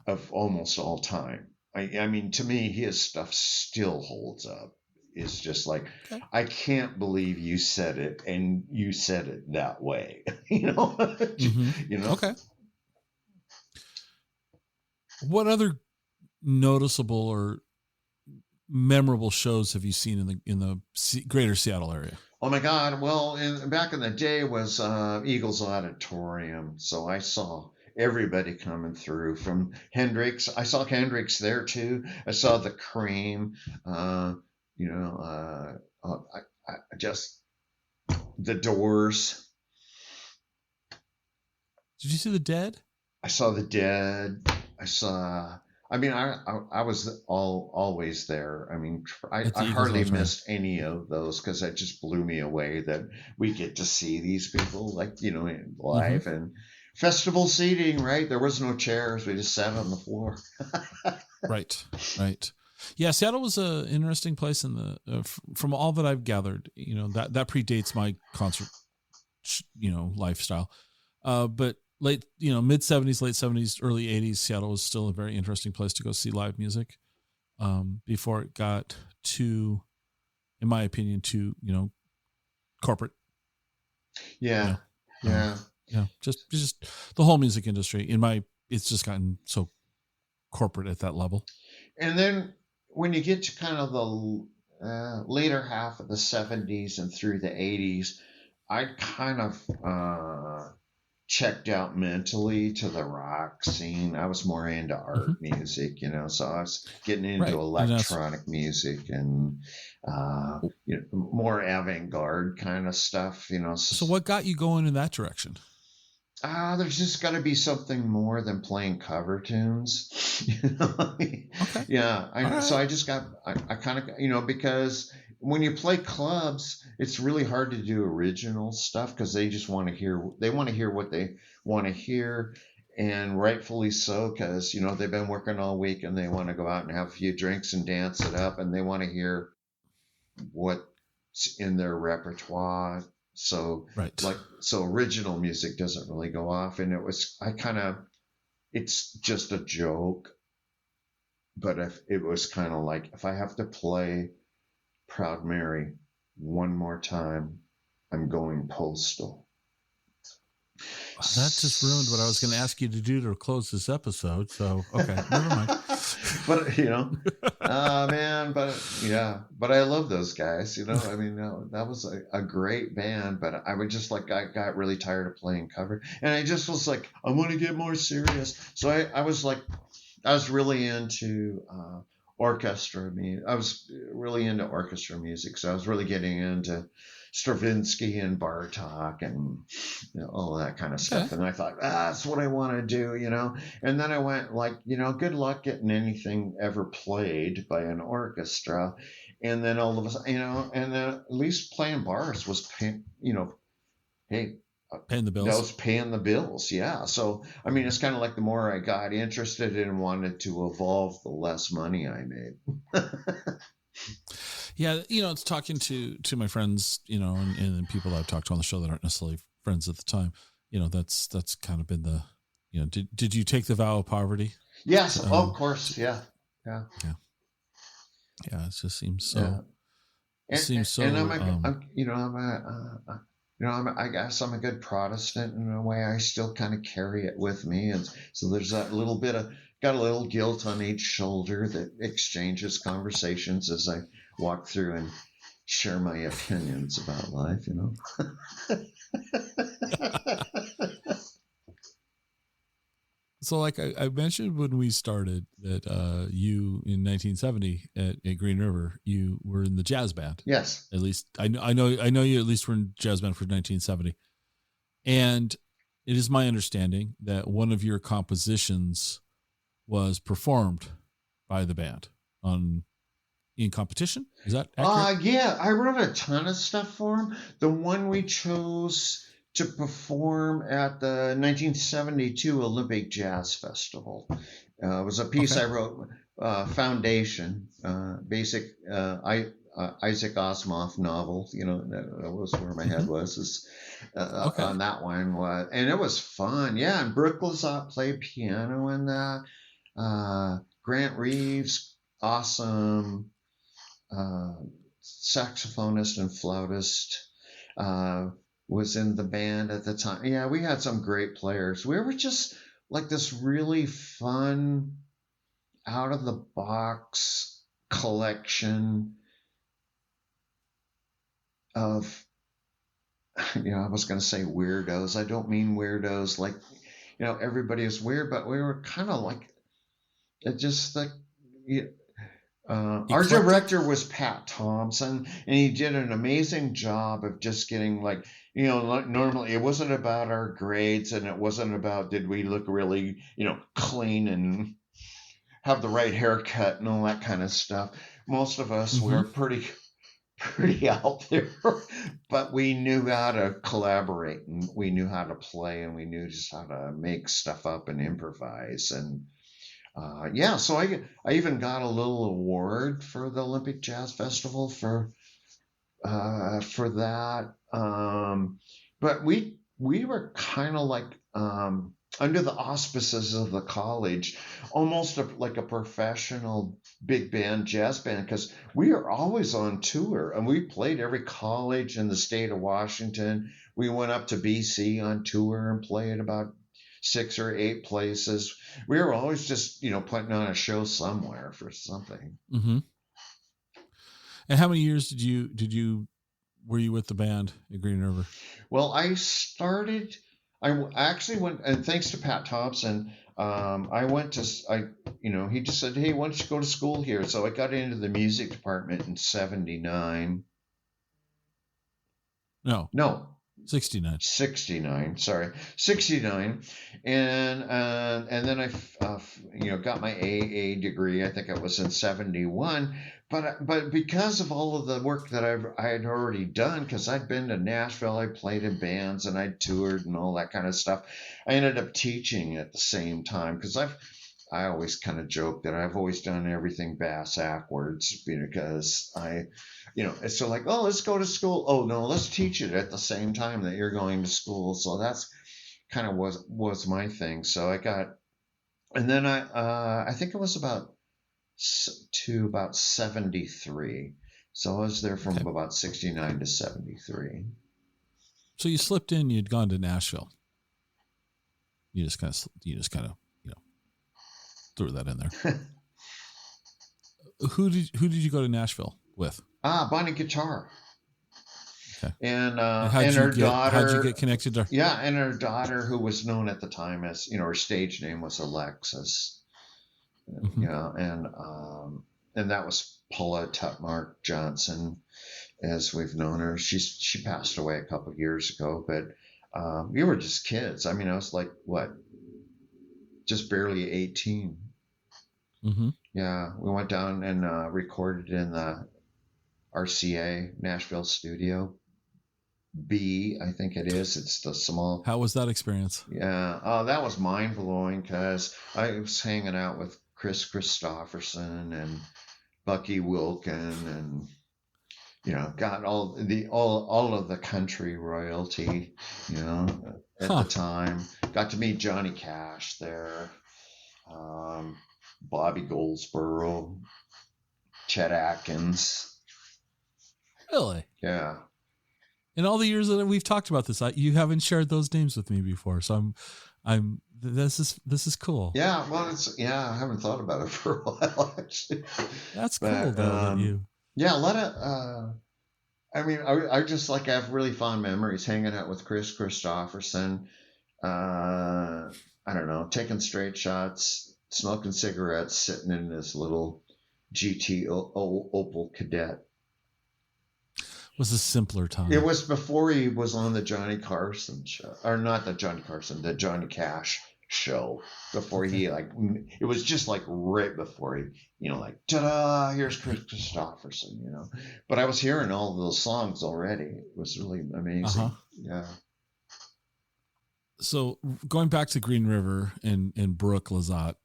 of almost all time. I mean, to me, his stuff still holds up. It's just like, I can't believe you said it, and you said it that way. Okay. What other noticeable or memorable shows have you seen in the greater Seattle area? Oh my God! Well, back in the day was Eagles Auditorium, so I saw everybody coming through from Hendrix. I saw Hendrix there too. I saw the Cream. Just the Doors. Did you see the Dead? I saw the Dead. I saw I mean, I was always there. I mean, At the I Eagles hardly Auditorium. missed any of those because it just blew me away that we get to see these people like, you know, live and festival seating, right? There was no chairs. We just sat on the floor. Right. Yeah, Seattle was an interesting place in the from all that I've gathered. You know, that predates my concert, you know, lifestyle. But mid 70s, late 70s, early 80s, Seattle was still a very interesting place to go see live music. Before it got too, in my opinion, too, you know, corporate. Yeah. You know, yeah. Just the whole music industry it's just gotten so corporate at that level. And then when you get to kind of the later half of the 70s and through the 80s, I kind of checked out mentally to the rock scene. I was more into art music, you know, so I was getting into electronic music and you know, more avant-garde kind of stuff, you know. So what got you going in that direction? There's just got to be something more than playing cover tunes. You know? Okay. Yeah. So I just got, I kind of, you know, because when you play clubs, it's really hard to do original stuff because they just want to hear what they want to hear. And rightfully so, because, you know, they've been working all week and they want to go out and have a few drinks and dance it up. And they want to hear what's in their repertoire. So so original music doesn't really go off, and it's just a joke. But if it was kind of like, if I have to play Proud Mary one more time, I'm going postal. That just ruined what I was going to ask you to do to close this episode. So, okay, never mind. But, you know, man, but I love those guys, you know, I mean, that was a great band, but I would just like, I got really tired of playing cover and I just was like, I want to get more serious. So I was really into, orchestra music. I was really into orchestra music. So I was really getting into Stravinsky and Bartok and, you know, all that kind of stuff. And I thought, that's what I want to do, you know. And then I went like, you know, good luck getting anything ever played by an orchestra. And then all of a sudden, you know, and then at least playing bars was, you know, hey, paying the bills. That was paying the bills, yeah. So I mean, it's kind of like the more I got interested and wanted to evolve, the less money I made. Yeah, you know, it's talking to my friends, you know, and people that I've talked to on the show that aren't necessarily friends at the time. You know, that's kind of been the, you know, did you take the vow of poverty? Yes, of course, yeah. It just seems so. Yeah. Seems so. And I guess I'm a good Protestant in a way. I still kind of carry it with me, and so there's that little bit of got a little guilt on each shoulder that exchanges conversations as I walk through and share my opinions about life. You know. So, like I mentioned when we started that you in 1970 at Green River, you were in the jazz band. Yes. At least I know you at least were in jazz band for 1970, and it is my understanding that one of your compositions was performed by the band in competition. Is that accurate? Yeah, I wrote a ton of stuff for them. The one we chose to perform at the 1972 Olympic Jazz Festival was a piece I wrote, Foundation, basic Isaac Asimov novel. You know, that was where my head was on that one. And it was fun. Yeah, and Brooke Lazat played piano in that. Grant Reeves, awesome saxophonist and flautist, was in the band at the time. Yeah, we had some great players. We were just like this really fun, out of the box collection of, you know, I was going to say weirdos. I don't mean weirdos like, you know, everybody is weird, but we were kind of like, it just like, our director was Pat Thompson, and he did an amazing job of just getting like, you know, normally it wasn't about our grades and it wasn't about did we look really, you know, clean and have the right haircut and all that kind of stuff. Most of us were pretty out there, but we knew how to collaborate, and we knew how to play, and we knew just how to make stuff up and improvise. And so I even got a little award for the Olympic Jazz Festival for that. But we were kind of like under the auspices of the college, almost like a professional big band jazz band, because we are always on tour, and we played every college in the state of Washington. We went up to BC on tour and played about 6 or 8 places. We were always just, putting on a show somewhere for something. Mm-hmm. And how many years were you with the band at Green River? Well, I actually went, and thanks to Pat Thompson, I went to, he just said, hey, why don't you go to school here? So I got into the music department in 79. No. 69. 69. And then I, got my AA degree. I think it was in 71. But because of all of the work that I had already done, because I'd been to Nashville, I played in bands and I toured and all that kind of stuff, I ended up teaching at the same time, because I always kind of joke that I've always done everything backwards, because it's so like, oh, let's go to school. Oh no, let's teach it at the same time that you're going to school. So that's kind of was my thing. So I got, and then I think it was about 73. So I was there from about 69 to 73. So you slipped in, you'd gone to Nashville. You just kind of threw that in there. Who did you go to Nashville with? Bonnie Guitar. Okay. And her daughter. How'd you get connected to her? Yeah, and her daughter, who was known at the time as, her stage name was Alexis. And that was Paula Tutmark Johnson, as we've known her. She passed away a couple of years ago, but we were just kids. I mean, I was like, just barely 18. Mm-hmm. Yeah, we went down and recorded in the RCA Nashville studio. B, I think it is. It's the small. How was that experience? Yeah, that was mind blowing, because I was hanging out with Chris Christopherson and Bucky Wilkin, and got all of the country royalty, at the time. Got to meet Johnny Cash there, Bobby Goldsboro, Chet Atkins. Really? Yeah. In all the years that we've talked about this, you haven't shared those names with me before, so this is cool. Yeah, well, I haven't thought about it for a while, actually. That's cool, though. Yeah, a lot of. I just I have really fond memories hanging out with Chris Christopherson. I don't know, taking straight shots, smoking cigarettes, sitting in this little GT Opel Kadett. Was a simpler time. It was before he was on the Johnny Carson show, or not the Johnny Carson, the Johnny Cash show. Before he it was just right before he, ta-da, here's Chris Christopherson, But I was hearing all of those songs already. It was really amazing. Uh-huh. Yeah. So going back to Green River and Brooke Lazat,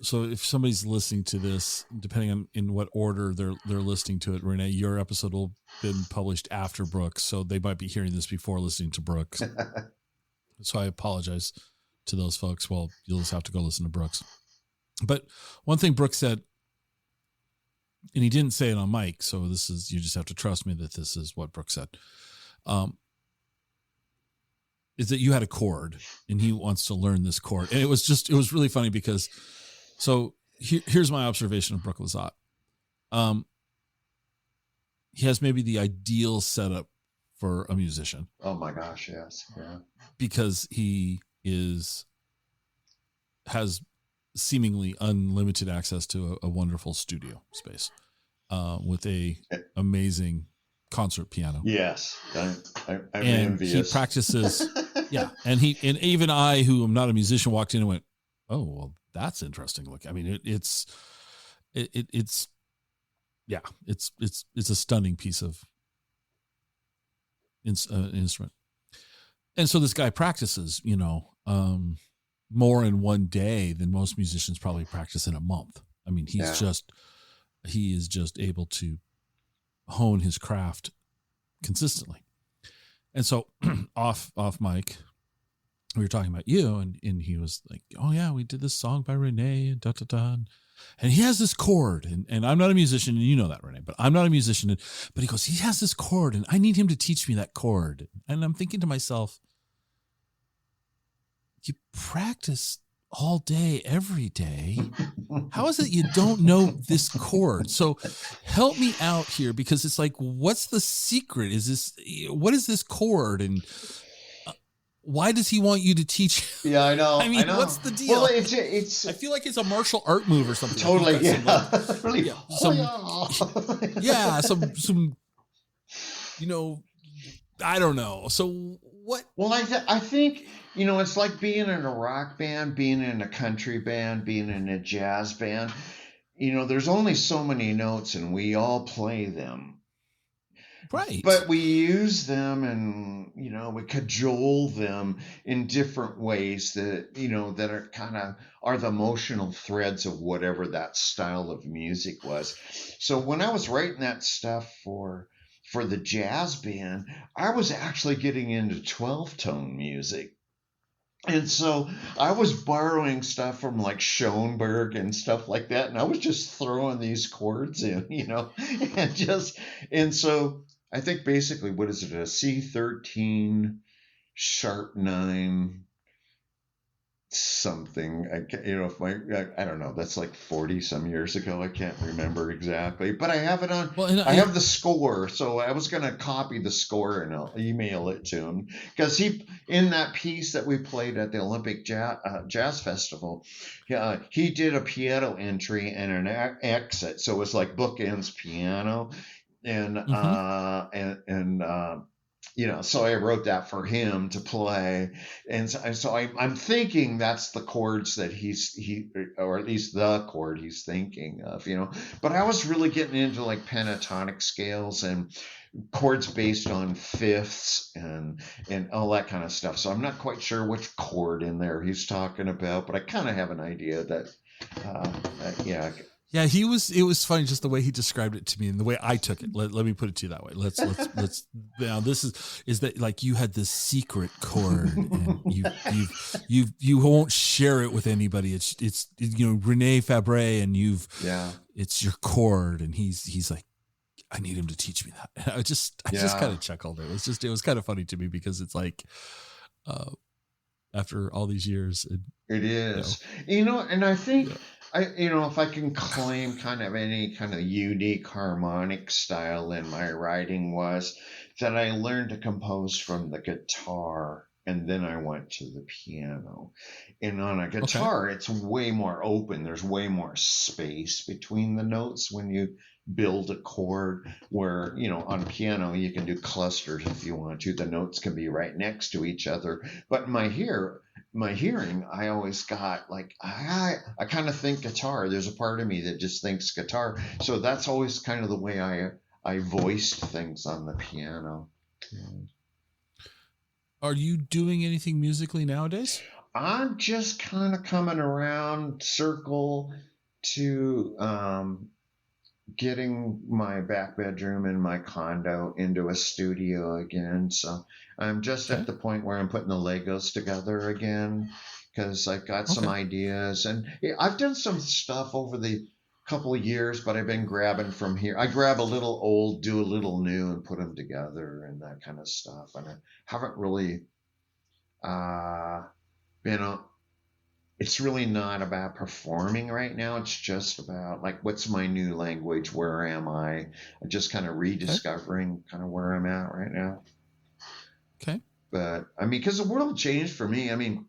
so if somebody's listening to this, depending on in what order they're listening to it, Renee, your episode will have been published after Brooks, so they might be hearing this before listening to Brooks. So I apologize to those folks. Well, you'll just have to go listen to Brooks. But one thing Brooks said, and he didn't say it on mic, so you just have to trust me that this is what Brooks said, is that you had a chord and he wants to learn this chord. And it was really funny because, so here's my observation of Brooke Lazat. He has maybe the ideal setup for a musician. Oh my gosh, yes. Yeah. Because he has seemingly unlimited access to a wonderful studio space with a amazing concert piano. Yes. I'm and envious. He practices. Yeah. And even I, who am not a musician, walked in and went, oh, well, that's interesting. Look, I mean, it's a stunning piece of instrument. And so this guy practices, more in one day than most musicians probably practice in a month. I mean, he is just able to hone his craft consistently. And so off mic, we were talking about you, and he was like, oh yeah, we did this song by René and da-da-da. And he has this chord, and I'm not a musician, and you know that, René, but I'm not a musician. But he goes, he has this chord, and I need him to teach me that chord. And I'm thinking to myself, you practice all day, every day. How is it you don't know this chord? So help me out here, because it's like, what's the secret? What is this chord? And why does he want you to teach? Yeah, I know. I mean, what's the deal? Well, it's. I feel like it's a martial art move or something. Totally, yeah. Really, some, I don't know. So what? Well, I think, it's like being in a rock band, being in a country band, being in a jazz band. There's only so many notes, and we all play them. Right. But we use them, and, we cajole them in different ways that, that are kind of are the emotional threads of whatever that style of music was. So when I was writing that stuff for the jazz band, I was actually getting into 12-tone music. And so I was borrowing stuff from like Schoenberg and stuff like that. And I was just throwing these chords in, and so I think basically, what is it? A C13 sharp 9 something. I don't know. That's like 40 some years ago. I can't remember exactly, but I have it on. Well, I have the score, so I was going to copy the score and I'll email it to him, because he, in that piece that we played at the Olympic Jazz Festival, he did a piano entry and an exit, so it was like bookends piano, and so I wrote that for him to play, and so I'm thinking that's the chords that or at least the chord he's thinking of, But I was really getting into like pentatonic scales and chords based on fifths and all that kind of stuff. So I'm not quite sure which chord in there he's talking about, but I kind of have an idea that, Yeah, it was funny just the way he described it to me and the way I took it. Let me put it to you that way. Let's now this is that like you had this secret chord and you won't share it with anybody. It's René Fabre, and it's your chord, and he's like, I need him to teach me that. And I just kind of chuckled. It was kind of funny to me, because it's like after all these years, it is, and I think. Yeah. If I can claim kind of any kind of unique harmonic style in my writing, was that I learned to compose from the guitar, and then I went to the piano. And on a guitar, It's way more open. There's way more space between the notes when you build a chord, where, on piano, you can do clusters if you want to. The notes can be right next to each other. But my hearing, I always got like, I kind of think guitar. There's a part of me that just thinks guitar. So that's always kind of the way I voiced things on the piano. Are you doing anything musically nowadays? I'm just kind of coming around circle to getting my back bedroom in my condo into a studio again. So I'm just at the point where I'm putting the Legos together again, because I've got some ideas, and I've done some stuff over the couple of years, but I've been grabbing from here. I grab a little old, do a little new, and put them together and that kind of stuff. And I haven't really it's really not about performing right now. It's just about like, what's my new language? Where am I? I'm just kind of rediscovering kind of where I'm at right now. Okay. But I mean, because the world changed for me. I mean,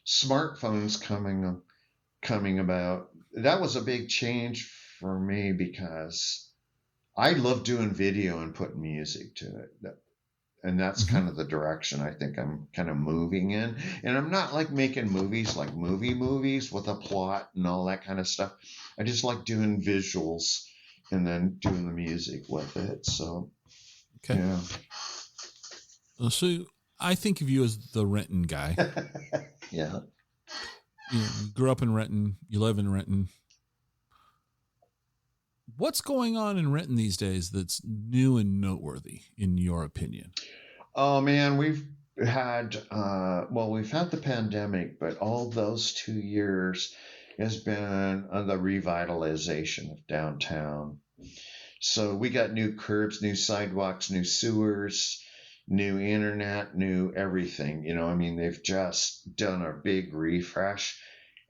smartphones coming about, that was a big change for me, because I love doing video and putting music to it. and that's kind of the direction I think I'm kind of moving in. And I'm not like making movies like movies with a plot and all that kind of stuff. I just like doing visuals and then doing the music with it. So, okay. Yeah. So I think of you as the Renton guy. Yeah. You grew up in Renton. You live in Renton. What's going on in Renton these days that's new and noteworthy, in your opinion? Oh man, we've had the pandemic, but all those 2 years has been the revitalization of downtown. So we got new curbs, new sidewalks, new sewers, new internet, new everything. I mean, they've just done a big refresh.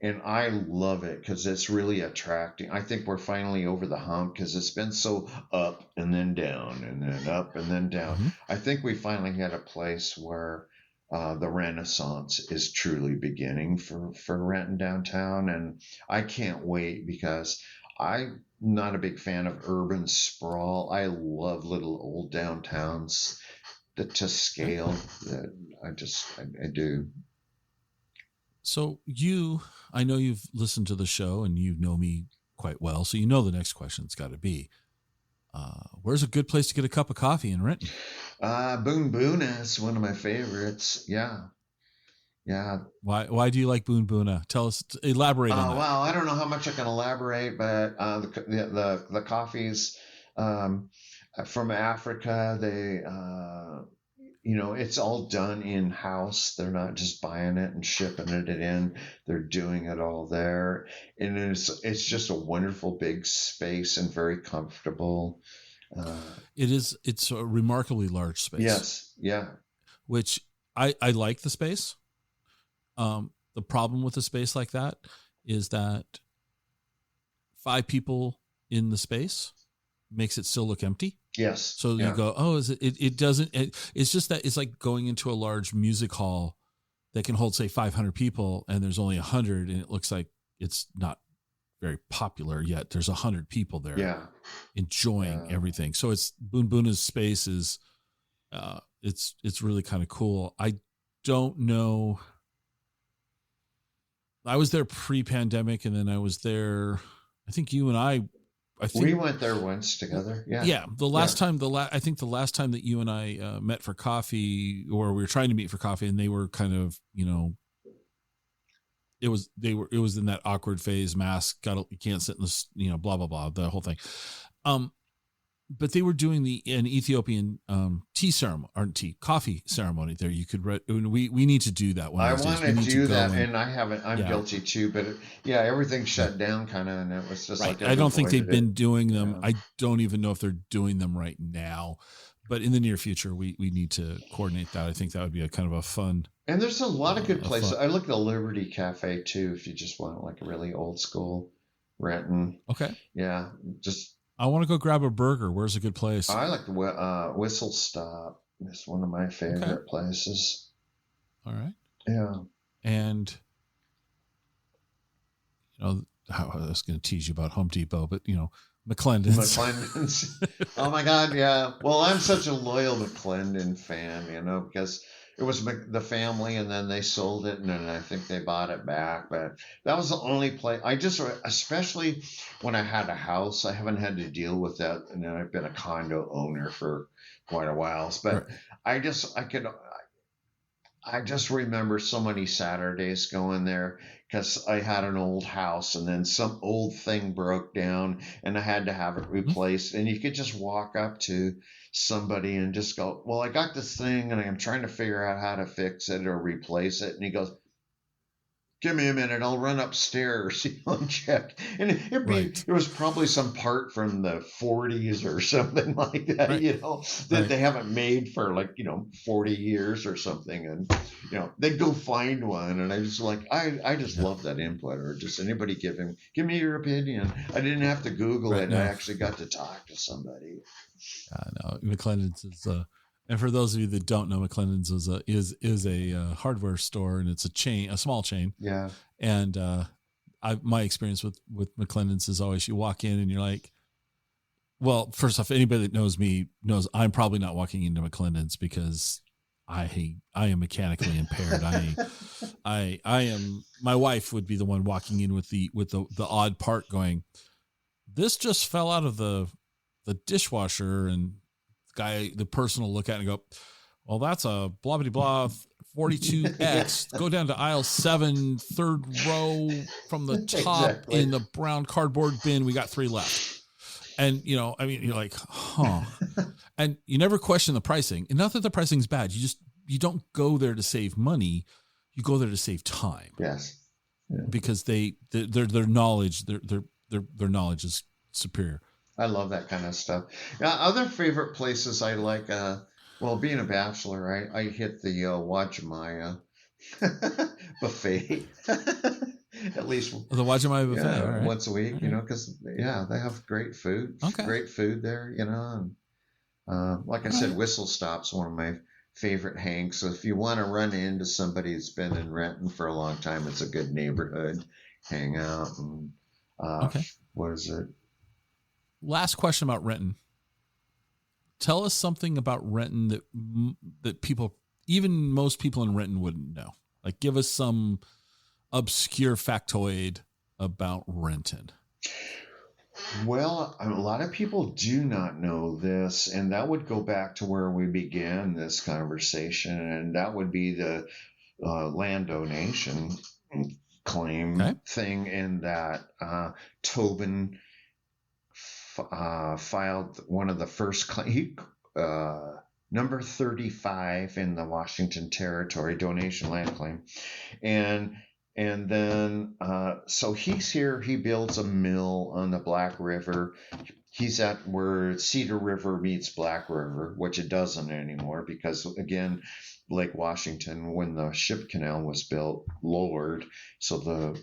And I love it because it's really attracting. I think we're finally over the hump because it's been so up and then down and then up and then down. Mm-hmm. I think we finally had a place where the Renaissance is truly beginning for Renton downtown. And I can't wait because I'm not a big fan of urban sprawl. I love little old downtowns to scale. I do. So I know you've listened to the show and you know me quite well. So the next question's got to be, where's a good place to get a cup of coffee in Renton? Boon Boona is one of my favorites. Yeah. Why do you like Boon Boona? Tell us, elaborate on that. Well, I don't know how much I can elaborate, but the coffees from Africa, they it's all done in-house. They're not just buying it and shipping it in. They're doing it all there. And it's just a wonderful big space and very comfortable. It's a remarkably large space. Yes. Yeah. Which I like the space. The problem with a space like that is that 5 people in the space makes it still look empty. Yes. So you go, it doesn't, it's just that it's like going into a large music hall that can hold, say, 500 people and there's only 100 and it looks like it's not very popular yet. There's 100 people there enjoying everything. So it's Boon Boona's space is, it's really kind of cool. I don't know. I was there pre-pandemic and then I was there, I think you and I think we went there once together. Yeah. Yeah. The last time that you and I met for coffee, or we were trying to meet for coffee, and they were kind of, it was in that awkward phase, mask, you can't sit in this, blah, blah, blah, the whole thing. But they were doing an Ethiopian tea ceremony, or coffee ceremony there. You could we need to do that one. I want to do that, and I haven't. I'm guilty too, but everything shut down kind of, and it was just like I don't think they've been doing them. I don't even know if they're doing them right now. But in the near future, we need to coordinate that. I think that would be a kind of a fun. And there's a lot of good places. I look at the Liberty Cafe too, if you just want like a really old school Renton. Okay. Yeah, I want to go grab a burger. Where's a good place? I like the Whistle Stop. It's one of my favorite places. All right. Yeah. And, I was going to tease you about Home Depot, but, McClendon's. Oh, my God. Yeah. Well, I'm such a loyal McClendon fan, because it was the family, and then they sold it, and then I think they bought it back. But that was the only place especially when I had a house, I haven't had to deal with that. And then I've been a condo owner for quite a while. But I just remember so many Saturdays going there because I had an old house and then some old thing broke down and I had to have it replaced. And you could just walk up to somebody and just go, well, I got this thing and I'm trying to figure out how to fix it or replace it. And he goes, give me a minute, I'll run upstairs and check. And it was probably some part from the 40s or something like that, that they haven't made for 40 years or something. And, they go find one. And I just I just love that input, or just anybody give me your opinion. I didn't have to Google it. No. I actually got to talk to somebody. No, McClendon's is, and for those of you that don't know, McClendon's is a hardware store, and it's a small chain. Yeah. And my experience with McClendon's is always you walk in and you're like, Well, first off, anybody that knows me knows I'm probably not walking into McClendon's because I am mechanically impaired. I am. My wife would be the one walking in with the odd part, going, "This just fell out of the dishwasher," and the person will look at it and go, "Well, that's a blah blah blah 42X. Go down to aisle 7, third row from the top Exactly. in the brown cardboard bin. We got 3 left." And, you know, I mean, you're like, huh. And you never question the pricing. And not that the pricing's bad. You don't go there to save money. You go there to save time. Yes. Yeah. Because their knowledge, their knowledge is superior. I love that kind of stuff. Other favorite places I like, well, being a bachelor, I hit the Wajimaya buffet. At least the Wajimaya buffet, yeah, right. Once a week, you know, because they have great food. Okay. Great food there, you know. And like I said, Whistle Stop's one of my favorite hangs. So if you want to run into somebody that's been in Renton for a long time, it's a good neighborhood hangout. And what is it? Last question about Renton. Tell us something about Renton that people, even most people in Renton, wouldn't know. Like, give us some obscure factoid about Renton. Well, a lot of people do not know this, and that would go back to where we began this conversation, and that would be the land donation claim thing, and that Tobin filed one of the first claims, number 35 in the Washington Territory donation land claim, and then, so he's here, he builds a mill on the Black River. He's at where Cedar River meets Black River, which it doesn't anymore because, again, Lake Washington, when the ship canal was built, lowered. So the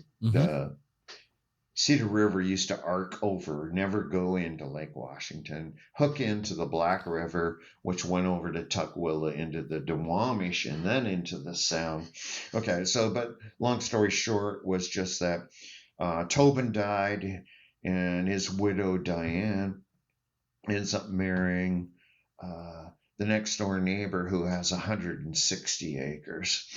Cedar River used to arc over, never go into Lake Washington, hook into the Black River, which went over to Tukwila into the Duwamish and then into the Sound. Okay, so, but long story short was just that Tobin died and his widow Diane ends up marrying the next door neighbor who has 160 acres.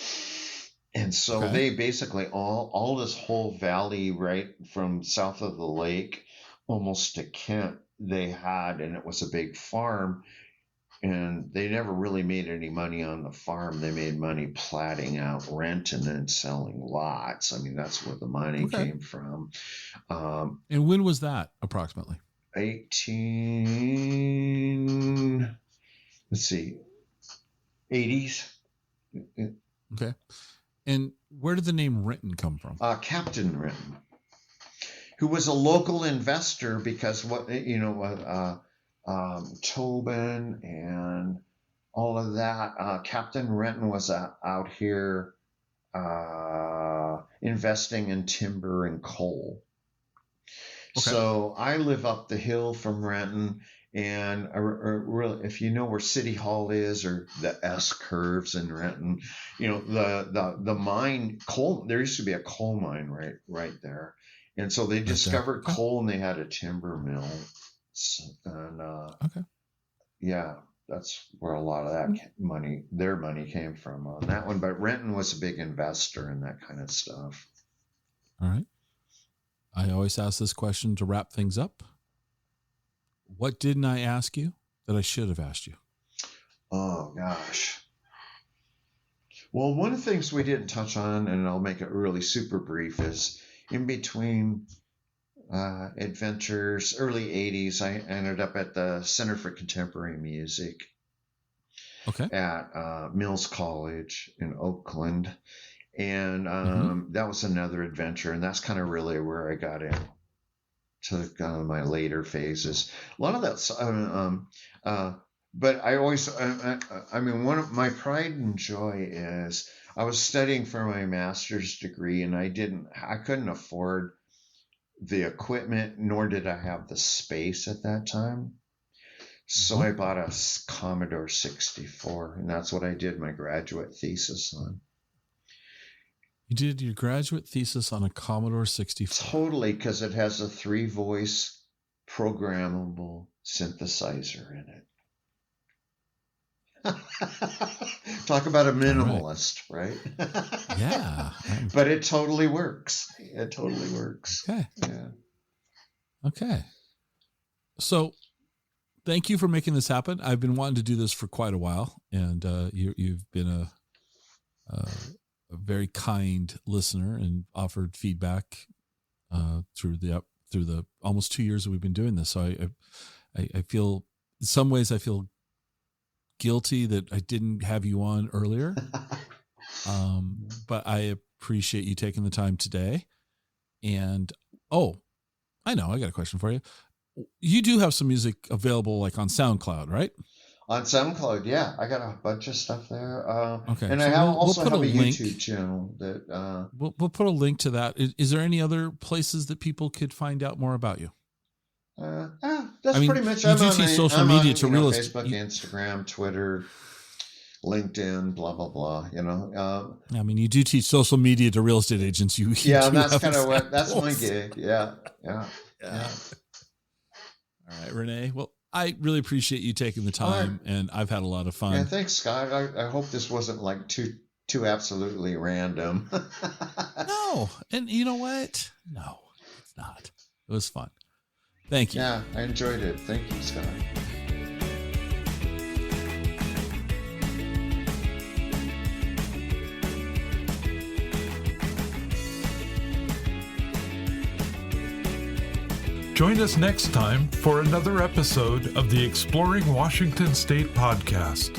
And so they basically all this whole valley right from south of the lake almost to Kent they had, and it was a big farm, and they never really made any money on the farm. They made money platting out Renton and selling lots. I mean, that's where the money came from. And when was that approximately? 80s. Okay. And where did the name Renton come from? Captain Renton, who was a local investor because Tobin and all of that. Captain Renton was out here investing in timber and coal. Okay. So I live up the hill from Renton. And if you know where City Hall is, or the S curves in Renton, you know, the mine coal. There used to be a coal mine right there, and so they discovered coal, and they had a timber mill, and that's where a lot of that their money came from on that one. But Renton was a big investor in that kind of stuff. All right. I always ask this question to wrap things up. What didn't I ask you that I should have asked you? Oh, gosh. Well, one of the things we didn't touch on, and I'll make it really super brief, is in between adventures, early 80s, I ended up at the Center for Contemporary Music at Mills College in Oakland. And that was another adventure, and that's kind of really where I got in. To kind of my later phases, a lot of that's, but I always, one of my pride and joy is I was studying for my master's degree, and I couldn't afford the equipment, nor did I have the space at that time. So I bought a Commodore 64, and that's what I did my graduate thesis on. You did your graduate thesis on a Commodore 64. Totally, because it has a 3-voice programmable synthesizer in it. Talk about a minimalist, right? Yeah. But it totally works. It totally works. Okay. Yeah. Okay. So thank you for making this happen. I've been wanting to do this for quite a while, and you've been a very kind listener and offered feedback through the almost 2 years that we've been doing this. So I feel, in some ways, I feel guilty that I didn't have you on earlier. But I appreciate you taking the time today. And I know, I got a question for you. You do have some music available like on SoundCloud, right? On SoundCloud, yeah, I got a bunch of stuff there. Okay, and so I have we'll also put have a a link. YouTube channel that. We'll put a link to that. Is there any other places that people could find out more about you? That's pretty much. You do teach social media to real estate. Facebook, Instagram, Twitter, LinkedIn, blah blah blah. You do teach social media to real estate agents. Yeah, that's kind of that's my gig. Yeah. All right, Renee. Well, I really appreciate you taking the time, and I've had a lot of fun. Yeah, thanks, Scott. I hope this wasn't like too absolutely random. No, and you know what? No, it's not. It was fun. Thank you. Yeah, I enjoyed it. Thank you, Scott. Join us next time for another episode of the Exploring Washington State podcast.